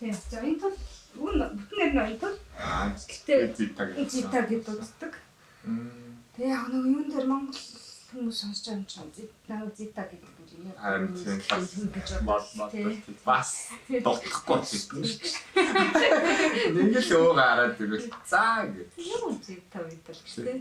Тийм. За энэ тул бүтнээр нь энэ тул. Гэтэ зитаг гэдэг үздэг. Тэгээ яг нэг юун дээр Монгол хүмүүс сонсож байгаа юм чинь нэг зитаг гэдэг юм чинь. Харин тийм бас дутхгүй тийм шүү дээ. Нэг л өө гараад ирвэл заа гэдэг. Юу зитаг гэдэг л шүү дээ.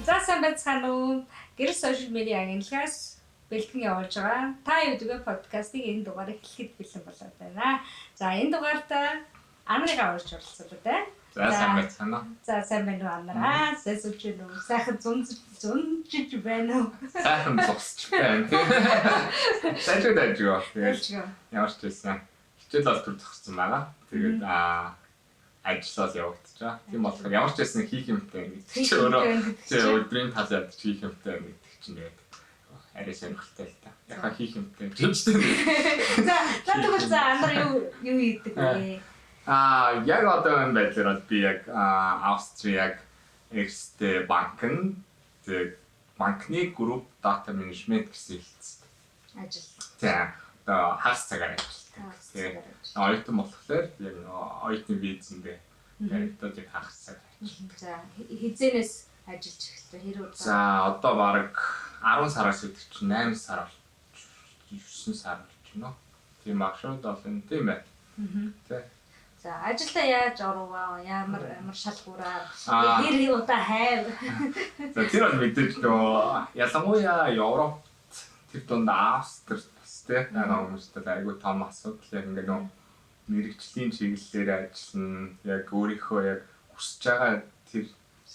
За сайн байцгаана уу? Гэрэл сошиал медиа агентлагаас бэлтгэн явуулж байгаа. Та YouTube подкастыг энэ дугаарыг эхлэхэд бэлэн болоод байна. За энэ дугаартаа Анарыгаа урьж оролцуулаад байна. За сайн байцгаана. За сайн байна уу Анараа? Сэсүч юу? Сайхан зунжиж байна уу? Сайхан зогсож байна. Дайжгаа. Ямар ч байсан. Хичээл бол төр зогссон байгаа. Тэгээд ажиллаад явагдаж байгаа. Тийм болохоор ямар ч байсан хийх юмтай гэдэг чинь өөрөө өдрийн тал ядч хийх юмтай гэдэг чинь тэгээд арай сонирхолтой л та. Яхаа хийх юмтай гэж байна. За Анар юу хийдэг вэ? Яг одоо энэ байдлаар би яг Австрияг Эрste банкн банкны групп дата менежмент гэсэн хэлцдэг. Ажил. За одоо хагас цагаар ажилладаг. Тэгээ оюутан болохоор яг оюутны визэндээ одоо яг хагас цаг ажилладаг. За хизэнээс ажиллаж эхэлсэн хэрэг. За одоо баг 10 сараас идэх чинь 8 сар болж 9 сар болж байна. Тийм агшууд бол энэ тийм байна. Тэ. За ажилдаа яаж орвоо? Ямар шалгуураар хэр удаа хайв? За тэр бол мэдээж нөө ялангуяа Европт тэр дунд Австрид бас тэ хүмүүстэй айгүй том асуудал яг ингээ нөө мэрэгжлийн чиглэлээр ажиллана. Яг өөрийнхөө яг хүсэж байгаа тэр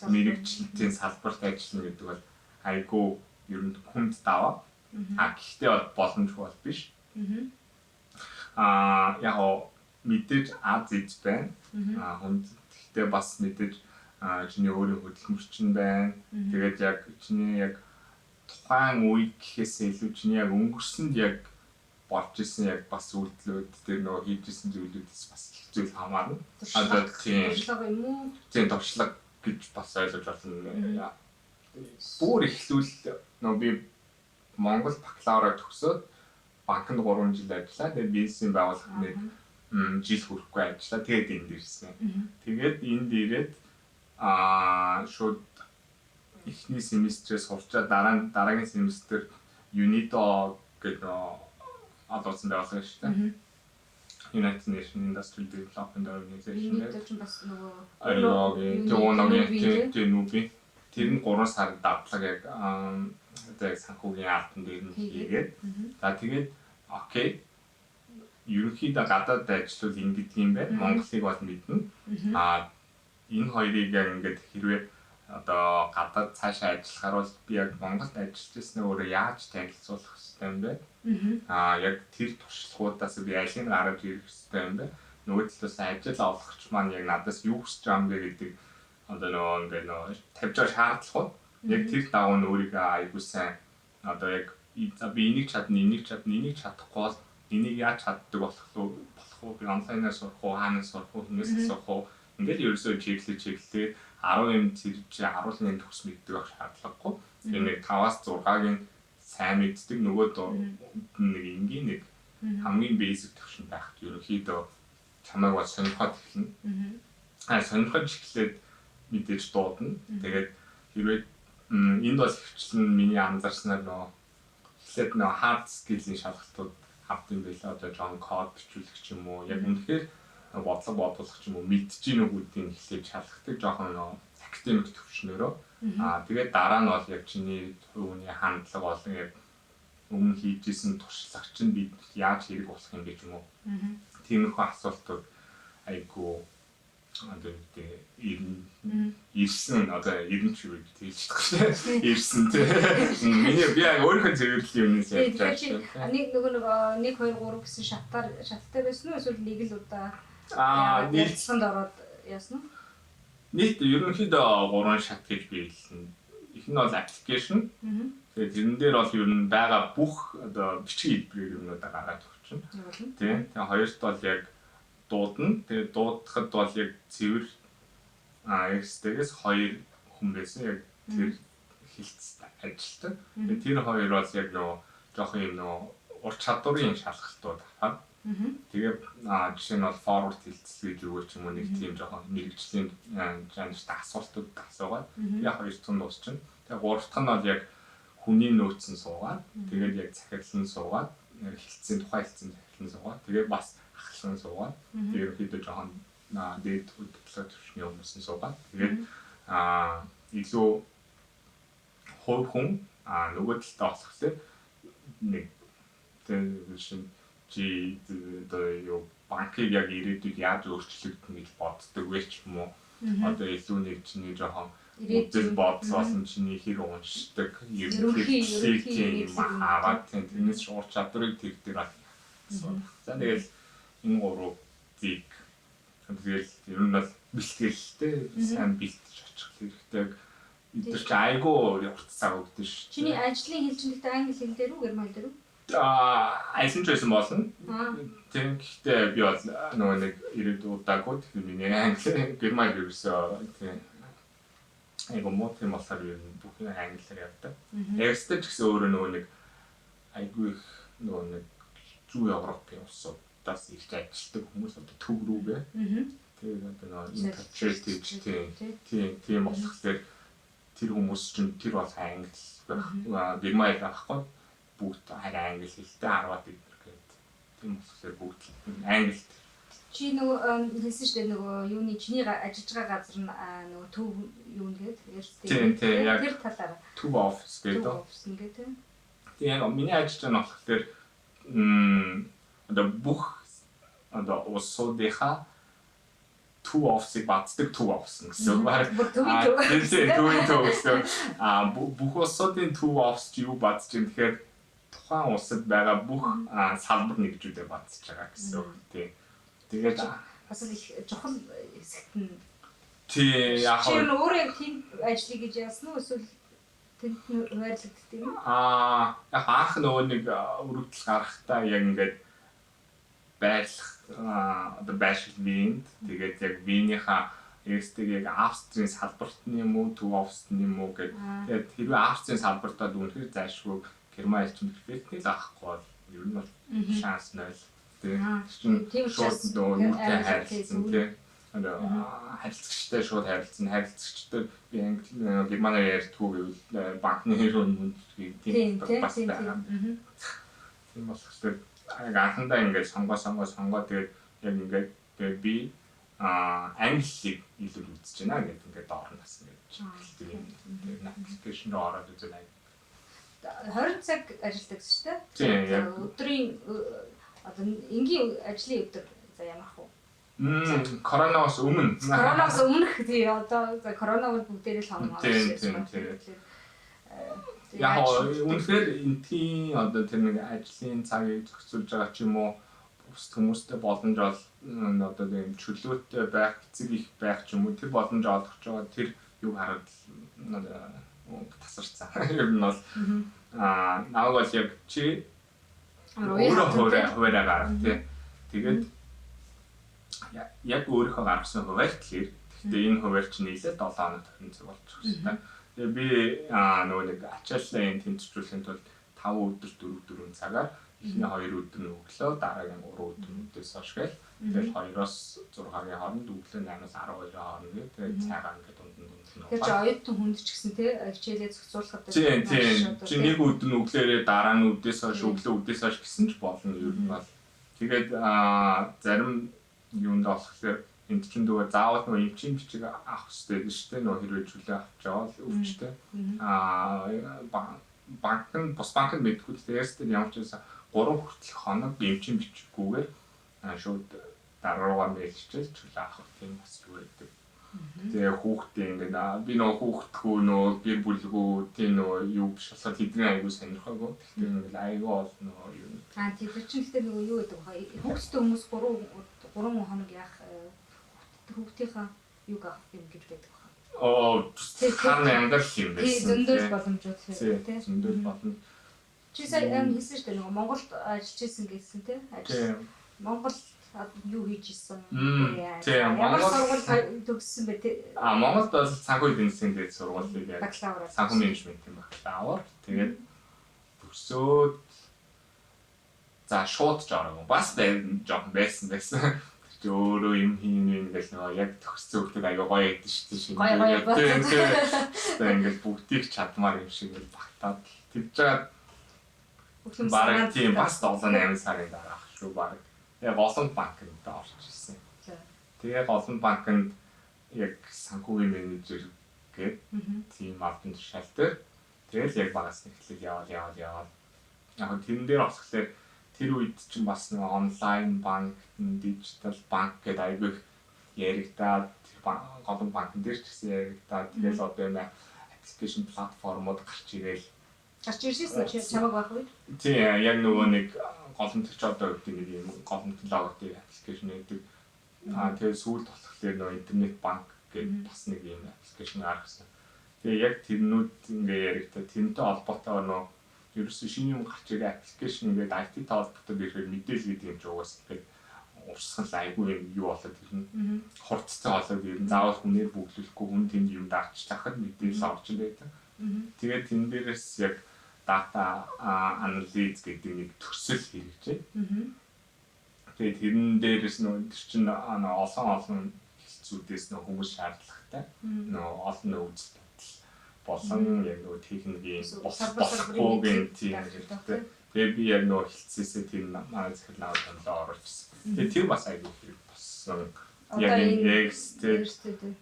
мэрэгжлийн салбарт ажиллана гэдэг бол айгүй ер нь хүнд даваа. Гэхдээ бол боломжгүй бол биш. Яг мэдээж Аз ийж байна. Хүнд гэхдээ бас мэдээж чиний өөрийн хөдөлмөрчин байна. Тэгээд яг чиний яг тухайн үе гэхээс илүү чиний яг өнгөрсөнд яг болж исэн яг бас үйлдэлүүд тэр нөгөө хийж исэн зүйлүүдээс бас их зүйл хамаарна. Одоо тийм туршлага юм уу? Тийм туршлага гэж бас ойлгож байна. Бүр ихлүүл нөгөө би Монгол бакалавра төгсөөд банкнд 3 жил ажиллаа. Тэгээд бизнесийн байгууллагад жил хүрэхгүй ажиллаа. Тэгээд энд ирсэн. Тэгээд энд ирээд шууд эхний семестрээс сурчаад дараагийн семестр UNIDO гэдэг алуусан байгууллага шүү дээ. United Nations Industrial Development Organization гэдэг бас нөгөө тэр нь 3 сард давтлаг яг одоо санхүүгийн албан дээр нь хийгээд за тэгээд окей ерөнхийдөө гадаад ажлууд ингэдэг юм байна. Монголыг бол мэднэ. Энэ хоёрыг яг ингээд хэрвээ одоо гадаад цаашаа ажиллахаар бол би яг Монголд ажиллаж ирсэн өөрөө яаж танилцуулах хэрэгтэй юм бэ? Яг тэр туршлагуудаас би алийг гаргаж ирэх хэрэгтэй юм бэ? Нөгөө талаас ажил олгогч маань яг надаас юу хүсэж байгаа юм бэ гэдэг одоо нөгөө ингээд тавьж байгаа шаардлагууд яг тэр дагуу өөрийгөө айгуу сайн одоо яг би энийг чадахгүй бол энийг яаж чаддаг болох уу би онлайнаар сурах уу хаанаас сурах уу хинээс асуух уу ингээд ерөөсөө чиглэлээ 10 юм зэрэг харуулгын төгс мэддэг байх шаардлагагүй. Тэгээд 5-аас 6-гийн сайн мэддэг нөгөө нэг энгийн нэг хамгийн basic төвшин байх. Ерөнхийдөө чамайг бол сонирхоод эхэлнэ. Сонирхож эхлээд мэдээж дуудана. Тэгээд хэрвээ энд бол хвчлэн миний анзаарснаар эхлээд hard skill-ийн шалгалтууд авт юм байлаа. Одоо жоон код бичүүлэх ч юм уу. Яг үнэхээр бодлого бодуулах ч юм уу мэдчихээн үгүүдийн эхлээд шалгадаг жоохон академик төвшнөрөө. Тэгээд дараа нь бол яг чиний өвний хандлага болон яг өмнө хийж исэн туршлагач нь бид яаж хэрэг болох юм гэж юм уу. Тиймэрхүү асуултууд айгуу одоо ирсэн одоо ирэн ч үгүй тийж байна. Ирсэн тийм. Миний би яг өөрийнхөө зөвөрлөлийн өмнөөс ярьж байгаа. Нэг 2 3 гэсэн шаттай байсан уу эсвэл нэг л удаа нийлцэнд ороод яасан уу? Нийт ерөнхийдөө 3 шат гэж би хэлсэн. Их нь бол application. Тэгээд тэрэн дээр бол ер нь байгаа бүх одоо бичгийн хэлбэрээр юмнуудаа гаргаад өгчнө. Тийм. Тэгээд хоёрт бол яг дуудана. Тэгээд дуудахад бол яг цэвэр X-дээс 2 хүн байсан. Яг тэр хэлцэд ажилладаг. Тэгээд тэр хоёр бол яг нөгөө жоох юм нөгөө ур чадварын шалгалтууд аваад тэгээ жишээ нь бол forward хилцэл гэж юу ч юм уу нэг тийм жоохон мэрэгжлийн жанртай асуултууд асуугаад яг хоёр дахь нь дуусчихна. Тэгээ гурав дахь нь бол яг хүний нөөцөн суугаад тэгээд яг захирлан суугаад хилцээний тухайн хилцээний захирлан суугаад тэгээ бас ахлан суугаад тэгээд ерөөхдөө жоохон дээд хөдөлгөөн төвшний хүмүүс нь суугаад тэгээд илүү хувь хүн нөгөө талдаа болохоор нэг тийм чи юу банкыг яг ирээдүйд яаж өөрчлөгдөн гэж боддог вэ ч юм уу одоо илүү нэг чиний жоохон үйл бодсон чиний хэр уншдаг ерөнхий юм аваад тэрнээс ур чадварыг тэр дээр авсан. За тэгэл энэ гурав зиг тэгэл ер нь бол бэлтгэлтэй сайн бэлтэж очих хэрэгтэй. Эдгээр чи айгүй уртцаа өгдөн ш. Чиний ажлын хэлжинэлтэй англи хэл дээр үү герман хэл дээр үү? Айсан ч байсан болно. Тийм гэхдээ би бол нөгөө нэг ирээдүйд удаагүй тэгэхээр миний англи герман ерөөсөө тийм айгүй муу тийм болохоор ер нь бүх юм англиар явдаг. Экстер ч гэсэн өөрөө нөгөө нэг айгүй их нөгөө нэг зүүн Европын улсуудаас ирж ажилладаг хүмүүс одоо төв рүүгээ. Тэгээд одоо интерчэйж тийм болохоор тэр хүмүүс чинь тэр бол англи герман байхгүй бүгд хараа англи хэлтэй 10-аад эдгээр гээд тийм болохоор бүгд англи. Чи нөгөө хэлсэн шүү дээ нөгөө юуны чиний ажиллаж байгаа газар нь нөгөө төв юун гээд тэр талаар төв офис гэдэг. Төв офис гэдэг. Тийм миний ажиллаж байгаа нь болохоор одоо бүх одоо улсуудынхаа төв офсыг бацдаг төв офс гэсэн үг байна. Төвийн төв гэсэн. Бүх улсуудын төв офс чи юу бацж юм тэгэхээр тухайн улсад байгаа бүх салбар нэгжүүдэд бацж байгаа гэсэн үг. Тийм. Тэгээд бас их чухал хэсэгт нь яг чи өөрөө тийм ажлыг гэж яасан уу эсвэл тэнд хуваарлагддаг юм уу? Яг анх нөгөө нэг өргөдөл гарахтаа яг ингээд байрлах одоо байшил Винд тэгээд яг Винийхаа яг Австрийн салбарт нь юм уу төв офст нь юм уу тэгээд хэрвээ Австрийн салбартаа дүнхээр зайлшгүй Герман хэлчин перфектний авахгүй бол ер нь бол шанс 0. Тийм шууд нүдтэй харилцсан тийм харилцагчтай шууд харилцсан харилцагчтай би германаар ярьдгүй гэвэл банкны хэрүүн тийм бас байгаа. Тийм болохоор анхандаа ингээд сонгоо тэгээд яг ингээд би англиг илүү үзэж байна гэдэг ингээд доор нь бас ингээд тэгээд аппликейшн руу ороод үзэнэ. 20 цаг ажилладаг шүү дээ. Тийм. Өдрийн одоо энгийн ажлын өдөр за ямар хөө? Коронавигоос өмнө. Коронавигоос өмнөх тий одоо корона бол бүгдээрээ л хоног болсон. Яг үнэхээр энтхийн одоо тэр нэг ажлын цагийг зохицуулж байгаа ч юм уу бус хүмүүстэй боломж ол одоо тийм чөлөөтэй байх, эцэг их байх ч юм уу тэр боломж олгож байгаа тэр юу хараад тасарсан. Ер нь бол наваг бол яг чи өөрөө хуваараа гарах тий. Тэгээд яг өөрийнхөө гаргасан хуваар тэгэхээр гэхдээ энэ хуваар чинь нийлээд 7 хоног тохиолдсон болчих хэвээр. Тэгээ би нөгөө нэг ачааллаа энэ тэмцүүлэхийн тулд 5 өдөр 4 цагаар эхний 2 өдөр нь өглөө дараагийн 3 өдөр өдөөс хойш гээл тэгэл 2-оос 6-гийн хооронд өглөө 8-аас 12-ийн хооронд тэгээд цагаан ингээд дунд нь. Тэгэхээр чи оюутан хүнд ч гэсэн тий хичээлээ зохицуулахад тийм чи нэг өдөр нь өглөөрөө дараа нь өдөөс хойш өглөө өдөөс хойш гэсэн ч болно ер нь бол. Тэгээд зарим юунд болохоор энд чинь дөө заавал нөө эмчийн бичиг авах хэрэгтэй гэдэг шүү дээ. Нөө хэрвээ чөлөө авч байгаа л өвчтэй. Банк нь бус банк нь мэдгүй тэрээс тэр ямар ч байсан 3 хүртэлх хоног эмчийн бичиггүйгээр шууд дараагаа мэйлчил чөлөө авах тийм бас юу гэдэг. Тэгээ хүүхдээ ингээд би нөө хүүхдгүү нөө гэр бүлгүү тийм нөө юу биш болохоор тэдний аягүй сонирхоогүй. Тэгэхээр ингээд аягүй бол нөө юу. Тэр чинь гэхдээ нөгөө юу гэдэг вэ? Хүүхдтэй хүмүүс 3 хоног яах хүүхдийнхаа юг авах юм гэж байдаг байна. Хаана амьдрах юм бэ? Тийм зөндөл боломжууд тийм зөндөл болно. Чи сая хэлсэн шүү дээ нөгөө Монголд ажиллаж исэн гэсэн тийм ажил. Монгол юу хийж исэн ямар сургууль төгссөн бэ те? Монголд бол санхүү эдийн засгийн дээд сургуулийг бакалавр санхүү менежментийн бакалавр тэгээд төгсөөд За шууд жороо. Бас жоохон байсан. Тэг өөрөө юм хийн гэж нөгөө яг төгссөн хөлтөд аяга гоё гэдэг шүү дээ. Гоё бодсон. Тэг ингээд бүгдийг чадмаар юм шиг л багтаад тэгж жаад бараг тийм бас 7-8 сарын дараах шүү бараг. Яг Голомт банкнд орж ирсэн. Тэгээ Голомт банкнд яг санхүүгийн менежер гээд тийм албан тушаал дээр тэгэл яг багаас нэхлэл яваад. Яг тэрэн дээр болохоор тэр үед чинь бас нэг онлайн банк, дижитал банк гэдэг айгүй яригдаад Голомт банкн дээр ч гэсэн яригдаад тэгэл одоо юм аппликейшн платформуд гарч ирээл. Гарч ирсэн чамаг байх үед. Тийм яг нөгөө нэг Голомт ч одоо гэдэг нэг юм Голомт логотой аппликейшн гэдэг. Тэгээ сүүлд болохоор нөгөө интернет банк гэдэг бас нэг юм аппликейшн гаргасан. Тэгээ яг тэрнүүд ингээ яригдаад тэрнтэй холбоотой нөгөө ерөөсөө шинэ юм гарч ирээ аппликейшн ингээд IT толботод ирэхээр мэдээлэл гэдэг юм чи угаас ингээд урсгал айгүй юм юу болоод ирнэ. Хурцтай болоод ирнэ. Заавал хүнээр бүглүүлэхгүй хүн тэнд юм даарч тахад мэдээлэл орж ирээд. Тэгээд тэн дээрээс яг data analytics гэдэг нэг төсөл хэрэгжээ. Тэгээд тэрэн дээрээс нөө чинь олон хэлцүүдээс нөө хүмүүс шаардлагатай. Нөө олон үзэл болсон яг нөгөө техникийн болохгүйгийн тийм хэрэгтэй. Тэгээ би яг нөгөө хэлцээсээ тийм манай захирал наваад онлоо оруулсан. Тэгээ тэр бас айгүй хэрэг болсон. Яг экстэй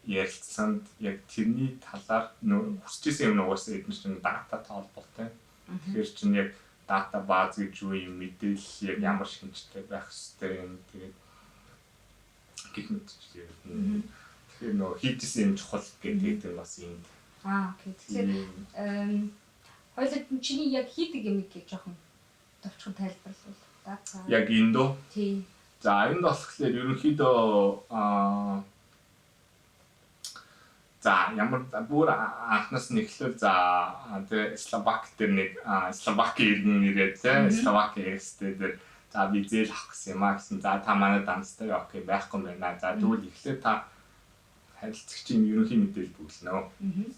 ярилцсанд яг тэрний талаар нөгөө хүсчихсэн юм угаасаа эдгээр чинь дата толботой. Тэгэхээр чинь яг дата бааз гэж юу юм мэдээлэл яг ямар шинжтэй байх ёстой юм тэгээд гэх мэт чинь. Тэгэхээр нөгөө хийжсэн юм чухал гэдэг нь бас юм. Окей. Тэгэхээр хоёул чиний яг хийдэг юм гэж жоохон товчхон тайлбарлавал даа. Яг энд дөө. Тийм. За энд болохоор ерөнхийдөө за ямар бүр анхнаас нь эхлэв за тэгээ Словак дээр нэг Словакийн иргэн ирээд те Словакиэстэй дээр за би зээл авах гэсэн юм аа гэсэн. За та манай дамстай окей байхгүй байна. За тэгвэл эхлээд та харилцагчийн ерөнхий мэдээлэл бүглэнэ.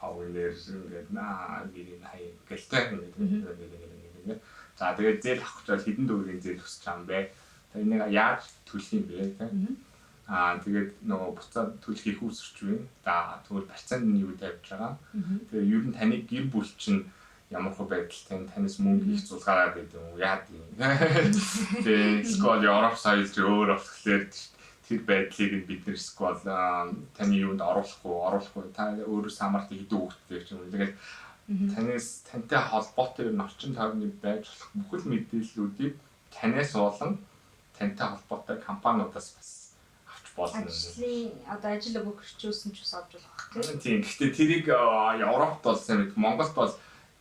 Хавлэр ингээд гэрийн хаяг гэлтэй ингээд. За тэгээд зээл авах гэж хэдэн төгрөгийн зээл хүсэж байгаа юм бэ? Тэгээд энийг яаж төлөх юм бэ те? Тэгээд нөгөө буцаад төлөхийг үүсэрч байна. За тэгвэл барьцаанд нь юу тавьж байгаа. Тэгээд ер нь таны гэр бүл чинь ямар хөө байдалтай танаас мөнгө их зулгаараа байдаг юм яа тийм. Тэгээд скол Европ соёл ч өөр болохоор тэр байдлыг бид нэр скол таны юунд оруулахгүй та өөрөө самарт хийдэг хөлтэй юм. Тэгээд тантай холбоотой ер нь орчин тойрны байж болох бүхэл мэдээллүүдийг танаас болон тантай холбоотой компаниудаас бас авч болно. Одоо ажил өгөхчөөсөн ч бас авч болох тийм. Гэхдээ тэрийг Европт бол сайн мэд Монголд бол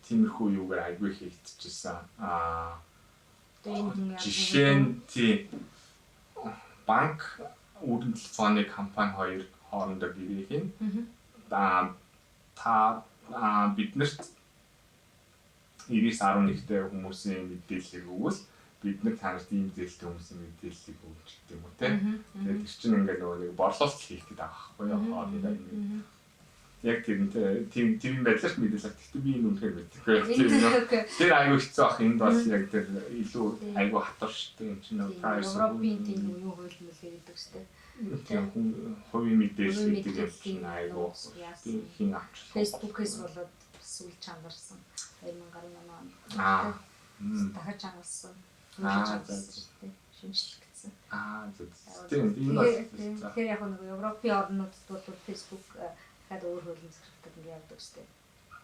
тиймэрхүү юугаар айгүй хийгдчихсэн. Жишээ нь тийм банк үүдэн телефоны компани хоёр хоорондоо гэрээ хийн. Та биднэрт 90-11-тэй хүмүүсийн мэдээллийг өгвөл бид нар танарт ийм зээлтэй хүмүүсийн мэдээллийг өгч гэдэг юм уу те. Тэгээд тэр чинь ингээд нөгөө нэг борлуулалт хийх гэдэг аахгүй юу хоорондоо ингээд. Яг тэрнтэй тийм байдлаар мэдээлэл. Гэхдээ би энэ үнэхээр мэдгүй. Тэр аюу хэцүү ах энд бас яг тэр илүү аюу хатар штэ юм чинь privacy. Европын тийм юу хууль гэдэг үстэй. Тийм хувийн мэдээлэл гэдэг юм аюу хин авч. Facebook-ээс болоод сүүл чангарсан 2018 онд. Дахиж чангарсан. Шинжлэгдсэн. Тийм тэгэхээр яг нэг Европын орнуудад бол Facebook дахиад өөр хөлөмс хэрэгтэй ингэ явдаг үстэй.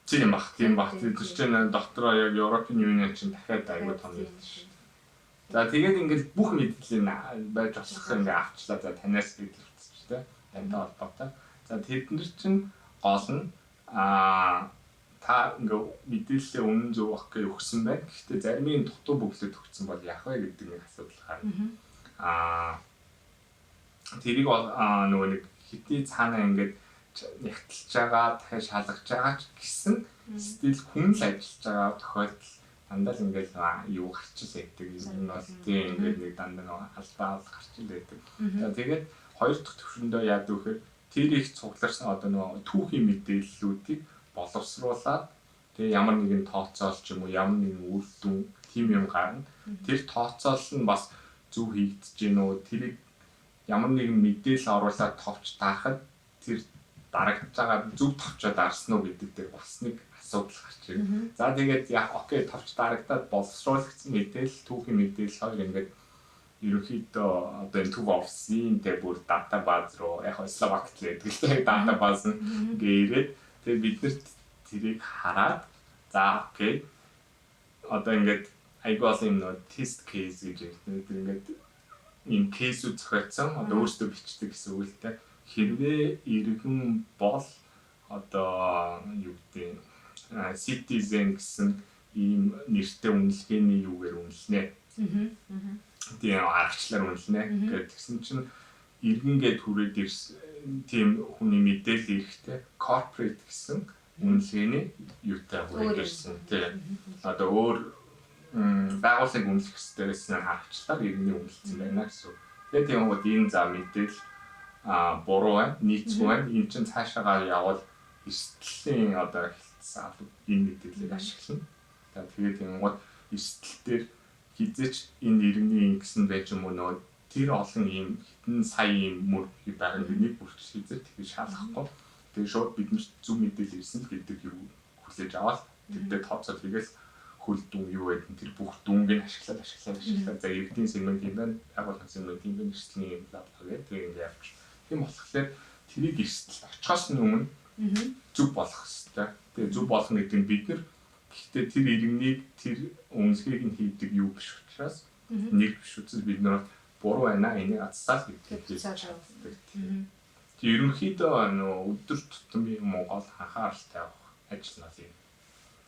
Тийм баг. Тэр чинь доктороо яг Европын Union чинь дахиад аюу том юм шүү. За тэгээд ингээд бүх мэдээлэл байж болох ингээ авчлаа. За танаас хэлчихвч тэ. Тантай холбоотой. За тэднэр чинь гол нь та ингээ мэдээлэлээ өмнө зөв авах гэж өгсөн байх. Гэхдээ зарим нь дутуу бүглээд өгсөн бол яах вэ гэдэг нэг асуудал гарна. Тэрийг бол нөгөө нэг хэдий цаанаа ингээд ягтлж байгаа, дахиад шалгаж байгаа ч гэсэн стил хүн л ажиллаж байгаа тохиолдол дандаа л ингээд юу гарч ил байдаг юм бол тийм ингээд нэг дандаа алдаа гарч ил байдаг. За тэгээд хоёр дахь төвшөндөө яад вэхээр тэр их цугларсан одоо нөгөө түүхийн мэдээллүүдийг боловсруулаад тэгээ ямар нэгэн тооцоол ч юм уу ямар нэгэн үр дүн тийм юм гарна. Тэр тооцоол нь бас зөв хийгдэж гин үү? Тэрийг ямар нэгэн мэдээлэл оруулаад товч дарахад тэр дарагдж байгаа зөв товчоо дарсан уу гэдэг дээр бас нэг асуудал гарч ирнэ. За тэгээд яг окей товч дарагдаад боловсруулагдсан мэдээлэл, түүхийн мэдээлэл хоёр ингээд ерөнхийдөө одоо энэ төв офисын дээр бүр датабаз руу яг Словакт л байдаг л тийм датабаз ингээ ирээд тэгээд бид нэр тэрийг хараад за окей одоо ингээд айгуул юм нөө тест кейс гэж ингээд ийм кейсүүд зохиолсон одоо өөрсдөө бичдэг гэсэн үгтэй хэрвээ иргэн бол одоо юу гэдэг citizen гэсэн ийм нэртэй үнэлгээний юугаар үнэлнэ. Тийм аргачлаар үнэлнэ гэдгсэн чинь иргэнгээд хүрээд ирсэн тийм хүний мэдээлэл эрэхтэй corporate гэсэн үнэлгээний юутай хүрээд ирсэн. Тийм одоо өөр байгууллагын үнэлэх хэрэгсдээс аргачлаар иргэний үнэлсэн байна гэсэн. Тэгээд тийм үед энэ за мэдээлэл буруу байна, нийцгүй байна. Энэ чинь цаашаагаа явал эрсдлийн одоо хэлсэн энэ мэдээллийг ашиглана. Тэгээд тийм үед эрсдэл дээр хизээч энэ иргэний ингэсэн байж юм уу нөө тэр олон ийм хэдэн сая ийм мөр байгаа нэг бүрч хизээ тэгж шалгахгүй. Тэгээд шууд бид нар зөв мэдээлэл ирсэн л гэдэг юу хүлээж аваад тэгдээ тооцоод тэгээс хөл дүн юу гэдэг тэр бүх дүнгийг ашиглаад за иргэдийн сегмент юм байна, байгууллагын сегмент юм байна, эрсдлийн юм лав гэдэг ингэ явж. Тийм болохоор тэрийг эрсдэлд очихоос өмнө зөв болох хэрэгтэй. Тэгээ зөв болно гэдэг нь бид нар гэхдээ тэр иргэнийг тэр үнэлгээг нь хийдэг юу биш учраас нэг биш учраас бид нар буруу байна энийг атсаа гэдэг. Тэгээ ерөнхийдөө өдөр тутмын Монгол анхааралтай авах ажил нь юм.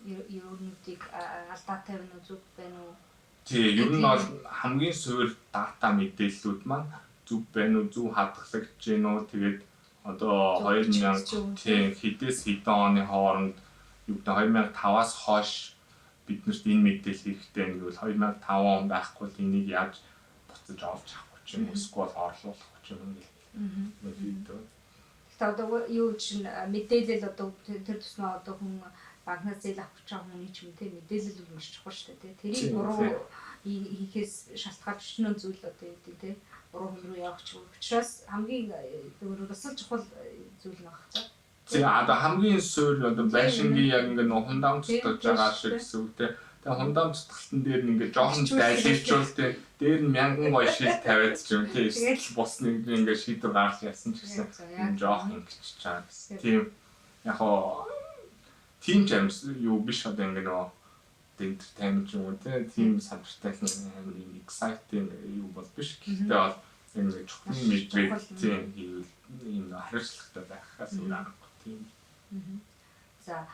Ерөнхийдөө алдаатай байна уу зөв байна уу? Тий, ер нь бол хамгийн суур дата мэдээллүүд маань зөв байна уу, зөв хадгалагдж гин үү тэгээд одоо 2000 тий хэдээс хэдэн оны хооронд юу гэдэг 2005-аас хойш биднэрт энэ мэдээлэл хэрэгтэй нэгвэл 2005 он байхгүй л энийг яаж буцаж олж авах ч юм уу эсвэл орлуулах ч юм уу гэдэг. Тэгэхээр одоо юу чинь мэдээлэл одоо тэр тусмаа одоо хүн банкнаас зээл авах гэж байгаа хүний ч юм те мэдээлэл бол маш чухал шүү дээ. Тэрийг буруу хийхээс шалтгаалж шинэ зүйл одоо юу гэдэг те буруу хүн рүү явах ч учраас хамгийн бас чухал зүйл нэг байна. Тэгээ одоо хамгийн суур одоо байшингийн яг ингээ хундам цутгаж байгаа шиг гэсэн үг те. Тэгээ хундам цутгалтан дээр нь ингээ жоохон дайлжуулт те дээр нь мянган гой шил тавиад ч юм те бус нэг ингээ шийдвэр гаргаж яасан ч гэсэн жоохон ингэчих чаа гэсэн. Тийм яг хоо тийм жамс юу биш одоо ингээ нөө entertainment юм уу те тийм сандартай нэг exciting юу бол биш гэхдээ бол энэ чухал мэдрэг тийм ийм хариуцлагатай байхаас өөр аргагүй тийм. За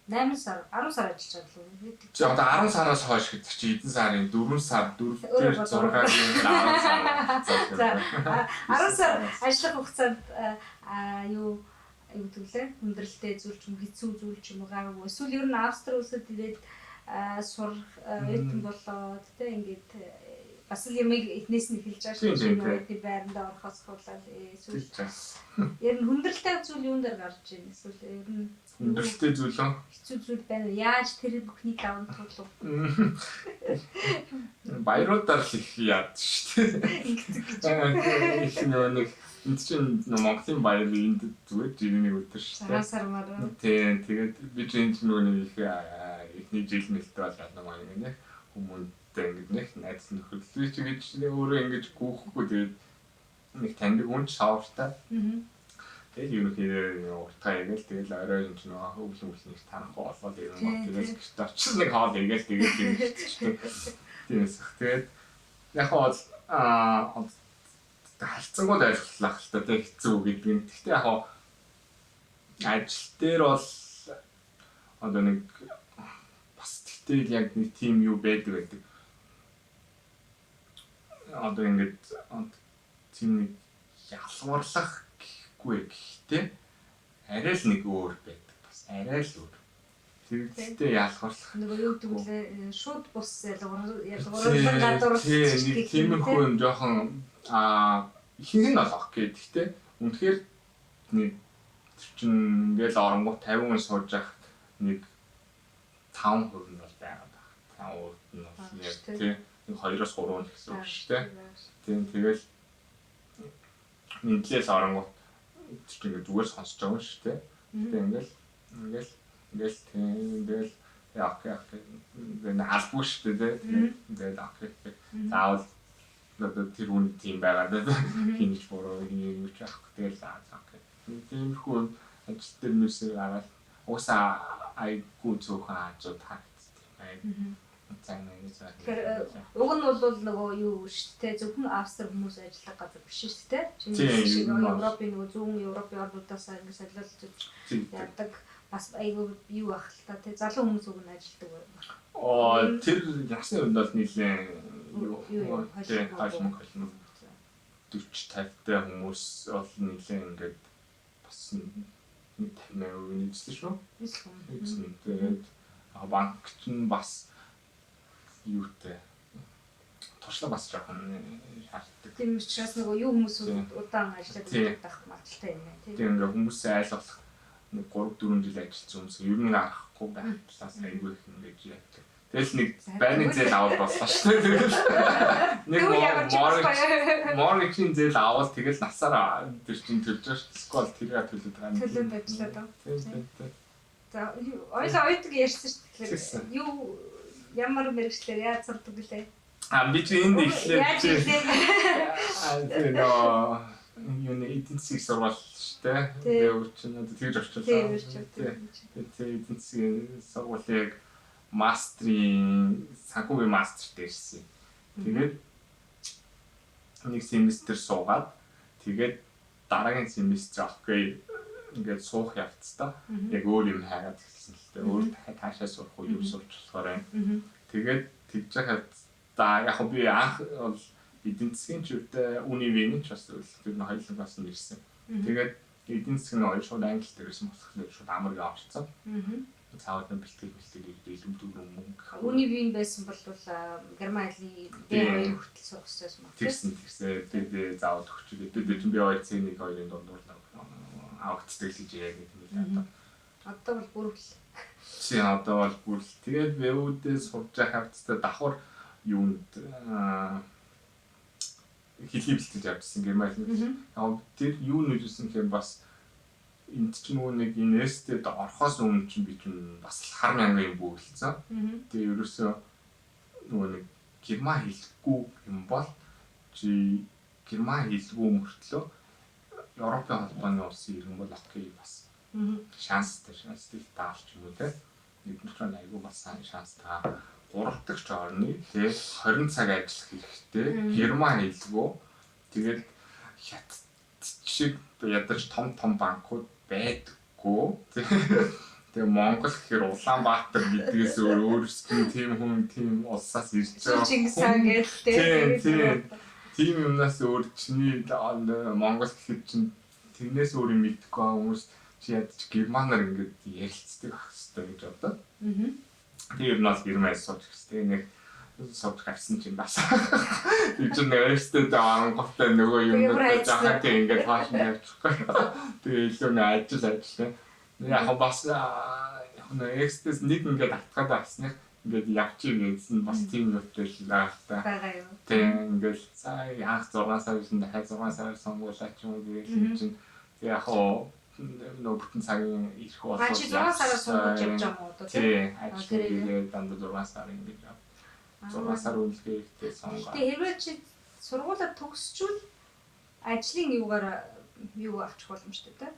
8 сар 10 сар ажиллаж байгаа л үү? За одоо 10 сараас хойш гэдэг чи эдэн сарын 4 сар 4 дээр 6-гийн 10 сар. За 10 сар ажиллах хугацаанд юу төвлөө хүндрэлтэй зүйл ч юм хэцүү зүйл ч юм уу гаагүй эсвэл ер нь Австри улсад ирээд сурах эрдэм болоод тэ ингээд бас л юм эхнээс нь эхэлж байгаа шүү дээ байранда орохоос хуулаад эсвэл ер нь хүндрэлтэй зүйл юун дээр гарч ийн эсвэл ер нь хүндрэлтэй зүйл үү хэцүү зүйл байна яаж тэр бүхний даван туулав баяруудаар л их яад шүү дээ их нэг энд чинь Монголын баяр энд зүгээр жирийн өдөр шүү дээ. Сармаар. Тийм тэгээд би чинь нөгөө нэг ихний жил мэлтэй бол яадаг юм нэ хүмүүнтэй ингэж нэг найз нөхөрлөө чи гэж өөрөө ингэж гүйхгүй тэгээд нэг таньдаг хүн шавартай. Тэгээд ерөнхийдөө уртаа игээл тэгэл орой юм чинь нөгөө өвлөмөлнийх тарахгүй болоод юм бол тэгэл гэрт очиж нэг хоол игээл тэгээд тиймээс тэгээд яг бол харцангууд ажиллах л та тэг хэцүү гэдэг юм. Гэхдээ яг ажил дээр бол одоо нэг бас тэгтэл яг нэг тим юу байдаг. Одоо ингээд тийм нэг ялварлах гэхгүй гэхдээ арай л нэг өөр байдаг. Бас арай л өөр. Тэгтээ ялгарлах. Нөгөө юу гэдэг вэ? Шууд бус ялгарлах гадуур нэг тиймэрхүү юм жоохон ихэнх нь бол окей. Гэхдээ үнэхээр нэг чинь ингээл оронгууд 50 хүн сууж явах нэг 5% нь бол байгаа. 5% нь бол яг тий 2-3 нь гэсэн үг шүү дээ. Тэгэл нэгдлээс оронгууд ингээд зүгээр сонсож байгаа юм шүү дээ. Тэгэл тэгэл яах ингээд албагүй шүү дээ. Тэгэл авах хэрэгтэй. Заавал одоо тэр үн тийм байгаа даа. Хинж буруу юм ч авах. Тэгэл заах. Тиймэрхүү ажил дээр нүсээ аваад уусаа айгуу зөвхөн ажууд харагдсан. Тэгэхээр уг нь бол нөгөө юу шүү дээ зөвхөн Австрали хүмүүс ажиллах газар биш шүү дээ. Чиний Европын нөгөө зүүн Европын орнуудаас ингэ солиолж яадаг бас айгуу юу ах л та тий залуу хүмүүс уг нь ажилладаг байна. Тэр ясны үед бол нэлээд юу хашмаг 40-50-тай хүмүүс бол нэлээд ингээд бас 50% нийцлээ шүү. Нийцсэн. Тэгээд банк ч бас юутай туршлага бас жоохон шаарддаг. Тийм учраас нөгөө юу хүмүүс удаан ажилладаг байх магадлалтай юм байна тийм. Тийм ингээ хүмүүсээ айл болох 3-4 жил ажилласан хүмүүс ер нь арахгүй байхлаас айгүй их ингэж яадаг. Тэгэл нэг байрны зээл аваад болсон шүү дээ. Нэг моргийн зээл аваад тэгэл насаараа тэр чинь төлж байгаа шүү. Скол тэргээ төлөд байгаа юм. Төлөд ажиллаад байгаа. За ойдог ярьсан шүү дээ. Юу ямар мэрэгчлэр яаж сурдаг гэлээ? Би ч энд ихлээр юуны эдийн засгийг сурвал шүү дээ. Тэгээ үрчин одоо тэгж орчлоо. Тэгээ эдийн засгийн сургуулийг мастрын санхүүгийн мастер дээрсэн. Тэгээд нэг семестр суугаад тэгээд дараагийн семестр авахгүй ингээд суух явцдаа яг өөр юм хайгаад эхэлсэн л дээ. Өөр таашаа сурах уу юу сурч болохоор юм. Тэгээд тэгж хаад яг би анх бол эдийн засгийн чивтэй унивийн ч бас тэр нь хоёулангаас нь ирсэн. Тэгээд эдийн засгийн хоёр шууд англи дээрээс мосхлоо шууд амарыг авчихсан. Цаавд нь бэлтгэл илүү дөрөв мөнгө. Унивийн байсан бол Герман хэлний B2 хүртэл сурах гэсэн юм байна. Тэгсэн. Тэгээд заавал өгч өгдөө. Тэгээд би B2 C1 2-ын дундуур авагддаг л гэж яг юм. Одоо бол бүр л. Чи одоо бол бүр л. Тэгээд B2-ээс сурж байгаа хавцтай давхар юунд хэлхий бэлтгэж авчихсан Герман хэлний. Яг тэр юу нүжсэн гэхээр бас энд ч нөгөө нэг университет орохоос өмнө чинь би чинь бас хар мянган юм бүгэлцсэн. Тэгээ ерөөсөө нөгөө нэг герман хэлэхгүй юм бол чи герман хэлгүй мөртлөө Европын холбооны улсын иргэн бол окей бас. Шанстай таалж юм уу те. Эдгээр ч айгүй бас сайн шанстай. 3 дахь орны тэгээ 20 цаг ажиллах хэрэгтэй. Герман хэлгүй. Тэгээд хят шиг ядаж том банкуд байдаггүй. Тэгээ Монгол гэхээр Улаанбаатар гэдгээс өөрсдөө тийм хүн тийм улсаас ирж байгаа. Чингис хаан гэлтэй. Тийм юмнаас өөр чиний Монгол гэхэд чинь тэрнээс өөр юм мэдгүй хүмүүс чи ядаж германаар ингэж ярилцдаг ах хэвээр гэж бодоо. Тэгээ ер нь бол германаас сууж гэжтэй нэг сууж гарсан чинь бас. Тэр чинь өөрсдөө анготой нөгөө юм жахаад ингэж хааш явчихгүй. Тэгээ илүү нэг ажил. Яг бас экстэс нэг ингээд автгаад авсныг ингээд явчих гэсэн бас тийм юмтай л байгаа. Бага юу. Тийм ингээд сая анх 6 сарын дахиад 6 сар сонгуулаач юм уу гэж чинь яг нөгөө бүтэн цагийн ирэх болоод 6 сараас сонгож явж байгаа юм уу? Тийм ажил дандаа 6 сар ингэж яв. 6 сар үлгээхтэй сонгоо. Тэгээ хэрвээ чи сургуулаа төгсчүүл ажлын юугаар юу авчих боломжтой те?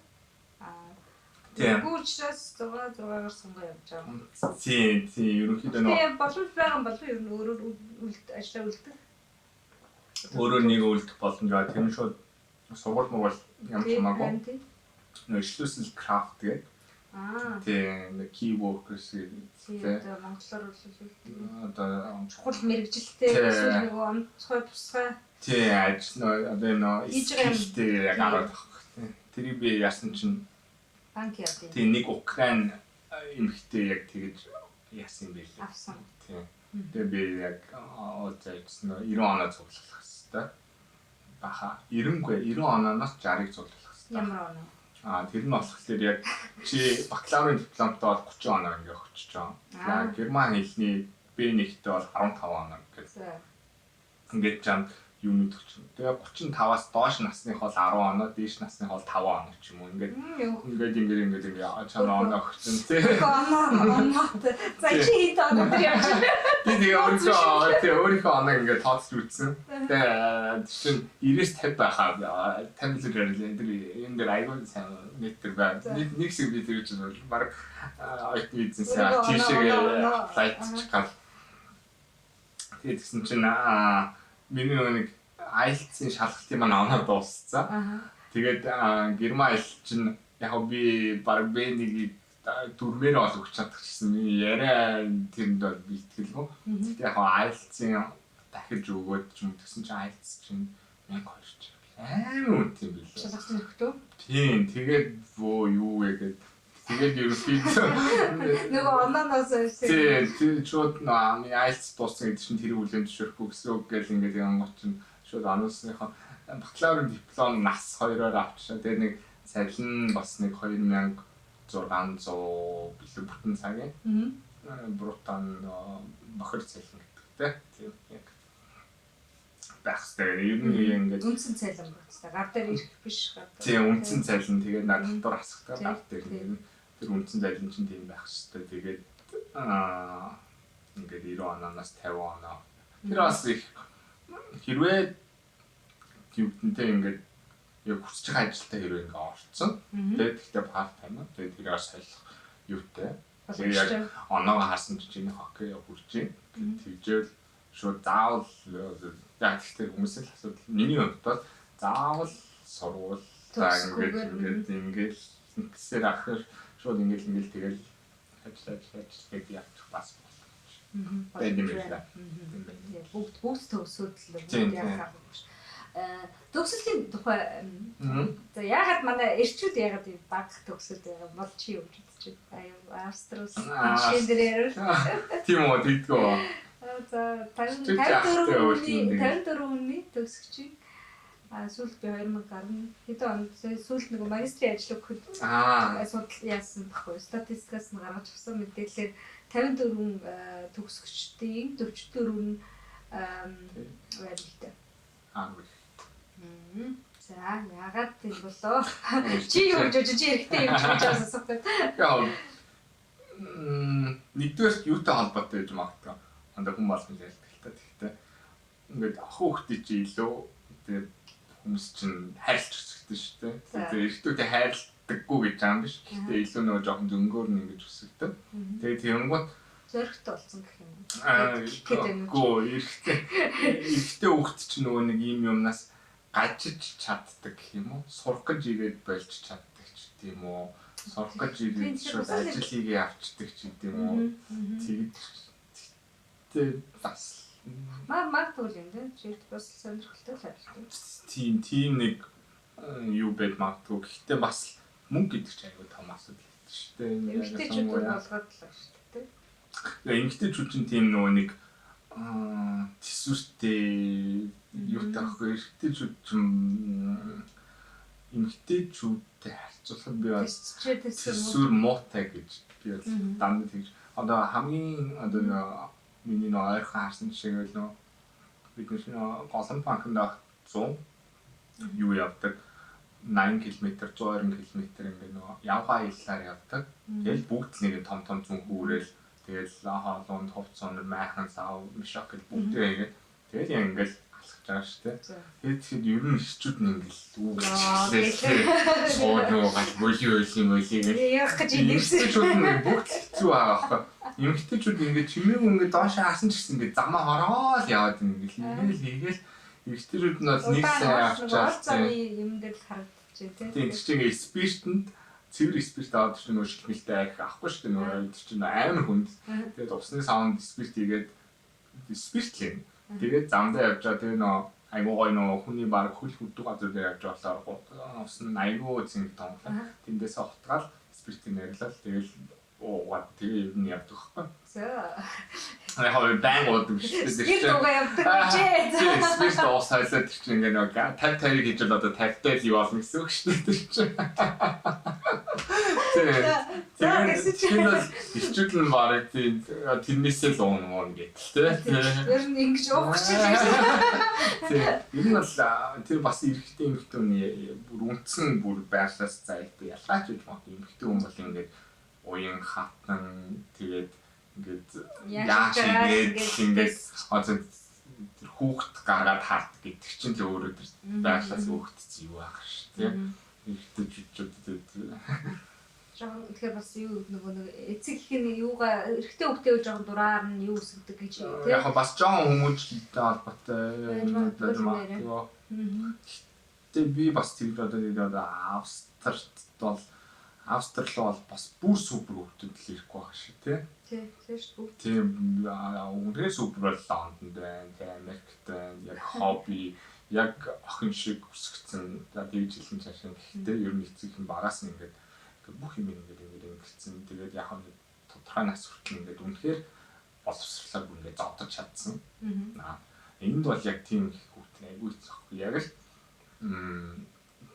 Гүүчрээс 6-6-аар сонгоо явж байгаа. Тийм ерөнхийдөө нөө. Тэгээ боломж байгаа юм болов ер нь өөрөөр ажиллаа үлдэх. Өөрөөр нэг үлдэх боломж байгаа. Тэр нь шууд сургууль муу бол ямар ч хамаагүй. Нөө Schlüssel Kraft гэдэг. Тийм key workers гэдэг. Одоо монголоор бол одоо чухал мэрэгжилтэй эсвэл нөгөө онцгой тусгай. Тийм ажил одоо нөө скиллтэй яг аваад байгаа. Тэрийг би яасан чинь банк яа. Тийм нэг Украин эмэгтэй яг тэгэж яасан юм бэ лээ. Авсан. Тийм. Тэгээ би яг оцайсан 90 оноо цуглах хэвээр. Баха 90 оноос 60-ыг цуглах хэвээр. Ямар оноо? Тэр нь болохоор яг чи бакалаврын дипломтой бол 30 оноо ингээ өгч байгаа. Герман хэлний B B1-тэй бол 15 хоног гэж. За. Ингээд жамд юуны төгч. Тэгээ 35-аас доош насных бол 10 хоног, дээш насных бол 5 хоног ч юм уу. Ингээд чамаа оноо өгсөн тий. Оноо. За чи хэд оноо явж байна? Би өөрийнхөө оноо ингээд тооцож үзсэн. Тэгээ чинь 90-50 байхаа 50 л энэ дээр айгүй сайн метр байна. Нэг шиг би тэр чинь баг IT бизнесээ тийшээ флайт чекал. Тэгээд тэгсэн чинь миний нэг IELTS-ийн шалгалтын маань оноо дууссан. Тэгээд Герман хэл чинь яг би баг B1-ийг дөрмээр ол өгч чадчихсан. Яриа тэрэнд бол би итгэлгүй. Тэгээд яг IELTS-ийн дахиж өгөөд ч юм тэгсэн чинь IELTS чинь 1200 ч амар үнэтэй юм билээ. Шалгалтын өгтөө. Тийм, тэгээд юу вэ гэдэг. Тэгээд ерөөхдөө нөгөө онооноос тийм шууд миний IELTS дууссан гэдэг чинь тэр үлэм зөвшөөрөхгүй гэсэн үг гэл ингээд янгот чинь шууд оноосныхоо бакалаврын диплом нас 2-оор авчихсан. Тэгээд нэг цалин бас нэг 2600 билүү бүтэн цагийн. Брутан бохир цалин гэдэг тийм яг байх хэрэгтэй. Ер нь ингээд үндсэн цалин байх хэрэгтэй. Гар дээр ирэх биш гар. Тийм үндсэн цалин тэгээд над дотор асахтай гар дээр тэр үндсэн цалин чинь тийм байх хэрэгтэй. Тэгээд ингээд 90 оноос 50 оноо. Тэр бас их хэрвээ юугтэнтэй ингээд яг хүсэж байгаа ажилтаа хэрвээ ингээд орцсон. Тэгээд гэхдээ part time. Тэгээд тэрээр солих юутай. Тэгээд яг оноогоо харсан чинь чиний хоккей хүрч юм. Тэгжэл шууд заавал яг гэхдээ хүмүүсийн асуудал миний хувьд бол заавал сурвал за ингээд нэгсээр ахэр шууд ингээд тэгэл ажиллаж гэдэг явчих бас болно. Бүгд төгсөөд л яахаар биш. Төгсөлийн тухай за яагаад манай эрчүүд яагаад баг төгсөөд байгаа бол чи юу гэж бодож байна? Австралиас шинэ дээр тийм үү тэгдэггүй. За 54 оны төгсөгчийн сүүлд би 2010 хэд онд сүүлд нэг магистрийн ажил өгөхөд судал яасан баггүй. Статистикаас нь гаргаж авсан мэдээлэлээр 54 төгсөгчдийн 44 нь байлтай. За яагаад тийм болоо? Чи юу гэж бодож хэрэгтэй юм чи гэж асуусан. Нэгдүгээр юутай холбоотой гэж магадгүй. Андаа хүн болсон ялдаг л та. Тэгэхдээ ингээд ах хүүхдээ чи илүү тэгээ хүмүүс чинь хайрлж өсгдөг шүү дээ. Тэгээ эртүүдээ хайрладаггүй гэж байгаа юм биш. Гэхдээ илүү нөгөө жоохон дөнгөөр нь ингэж өсгдөг. Тэгээ тэнгуут зөрөгтэй болсон гэх юм. Гүү эртээ хүүхд чинь нөгөө нэг юм юмнаас гажиж чаддаг гэх юм уу? Сурах гэж ирээд болж чаддаг ч гэдэм үү? Сурах гэж ирээд шууд ажил хийгээ авчдаг ч гэдэм үү? Тэгж бас магадгүй юм дээ. Жишээд бас сонирхолтой л байна. Тийм нэг юу байд магадгүй. Гэхдээ бас мөнгө гэдэг чинь аягүй том асуудал шүү дээ. Эмэгтэйчүүд болгоод л шүү дээ. Эмэгтэйчүүд чинь тийм нөгөө нэг төсвөртэй юутай ахгүй. Эмэгтэйчүүд чинь эмэгтэйчүүдтэй харьцуулахад би бас төсвөр муутай гэж би бол дандаа тэгж одоо хамгийн одоо миний нэг ойрхон харсан жишээ нь нөө бид нэг голланд банкнд 100 юу явдаг 80 км 120 км ингээд нөө явхаа хэллээр явдаг. Тэгэл бүгд нэг том зүнх үүрэл тэгэл хоолунд хувц онор майхан сав мишок гэж бүгдээ ингээд тэгэл яг ингээд алхаж байгаа шүү дээ. Тэгээд ер нь ирчүүд нь ингээд үүгэлээ. Суудноо гал боли юм гээд яах гэж ирсэн бүгд хэцүү байгаа. Эмэгтэйчүүд ингээд чимээг ингээд доош харсан ч гэсэн ингээд замаа хороод яваад ингээд хийгээл эмэгтэйчүүд нь бол нэг сайн авчаад юм дээр харагдчих тийм. Тийм чинь спиртэнд цэвэр спирт аваад чинь нөө шилмэлтэй авахгүй шүү дээ нөө чинь амар хүнд. Тэгээд усны саунд спирт хийгээд спиртлээ. Тэгээд замдаа явж байгаа тэгээ нөө айгуу гоё нөө хүний баг хөл хөдөө газар дээр явж болохоор ус нь айгуу зинг томлоо. Тэндээс хотгаал спиртийг нэрлэл тэгэл тэгээ ер нь явдаг байхгүй. За Яг хоо байн уудаг шүү дээ. Спирт уугаа явдаг үчээ. Тийм спирт уусаалаад тэр чинь ингээ нэг 50 гэж бол одоо 50-тай л юу болно гэсэн үг шүү дээ тэр чинь. Тийм бол ирчүүд нь барыг тийм тэрнээсээ л уун гэдэг тийм. Тэр нь ингэж уух гэж байна. Тийм ер нь бол тэр бас эрэгтэй эмэгтэйний бүр үндсэн бүр байрлалаас зайлтгүй ялгаач гэж бод эмэгтэй хүн бол ингээд уян хатан тэгээд ингээд яаж ингээд одоо тэр хүүхд гаргаад харт гэдэг чинь л өөрөө тэр байглаас хөөгдсөн юу аах ш тийм эргэжтэйчүүд жоохон тэгэхээр бас юу нөгөө нэг эцэг их нь юугаа эрэгтэй хөвгтэй үе жоохон дураар нь юу үсгдэг гэж тийм яг бас жоохон хүмүүжлэлтэй холбоотой юм. Тэгээ би бас тэр одоо Австрал бол бас бүр супер хөвгдөд л ирэхгүй байх шүү тий. Тийм шүү. Тийм үнэхээр супер бол Лондонд байна, Америкт байна, яг хобби, яг охин шиг өсгцэн за тэгж хэлэн цаашаа. Гэхдээ ер нь эцэг юм багаас нь ингээд бүх юм ингээд ингэсэн. Тэгээд яг нь тодорхой нас хүртэл ингээд үнэхээр боловсрлаар бүр ингээд зодож чадсан. Энд бол яг тийм хөвгтэй айгүй хэцүү. Яг л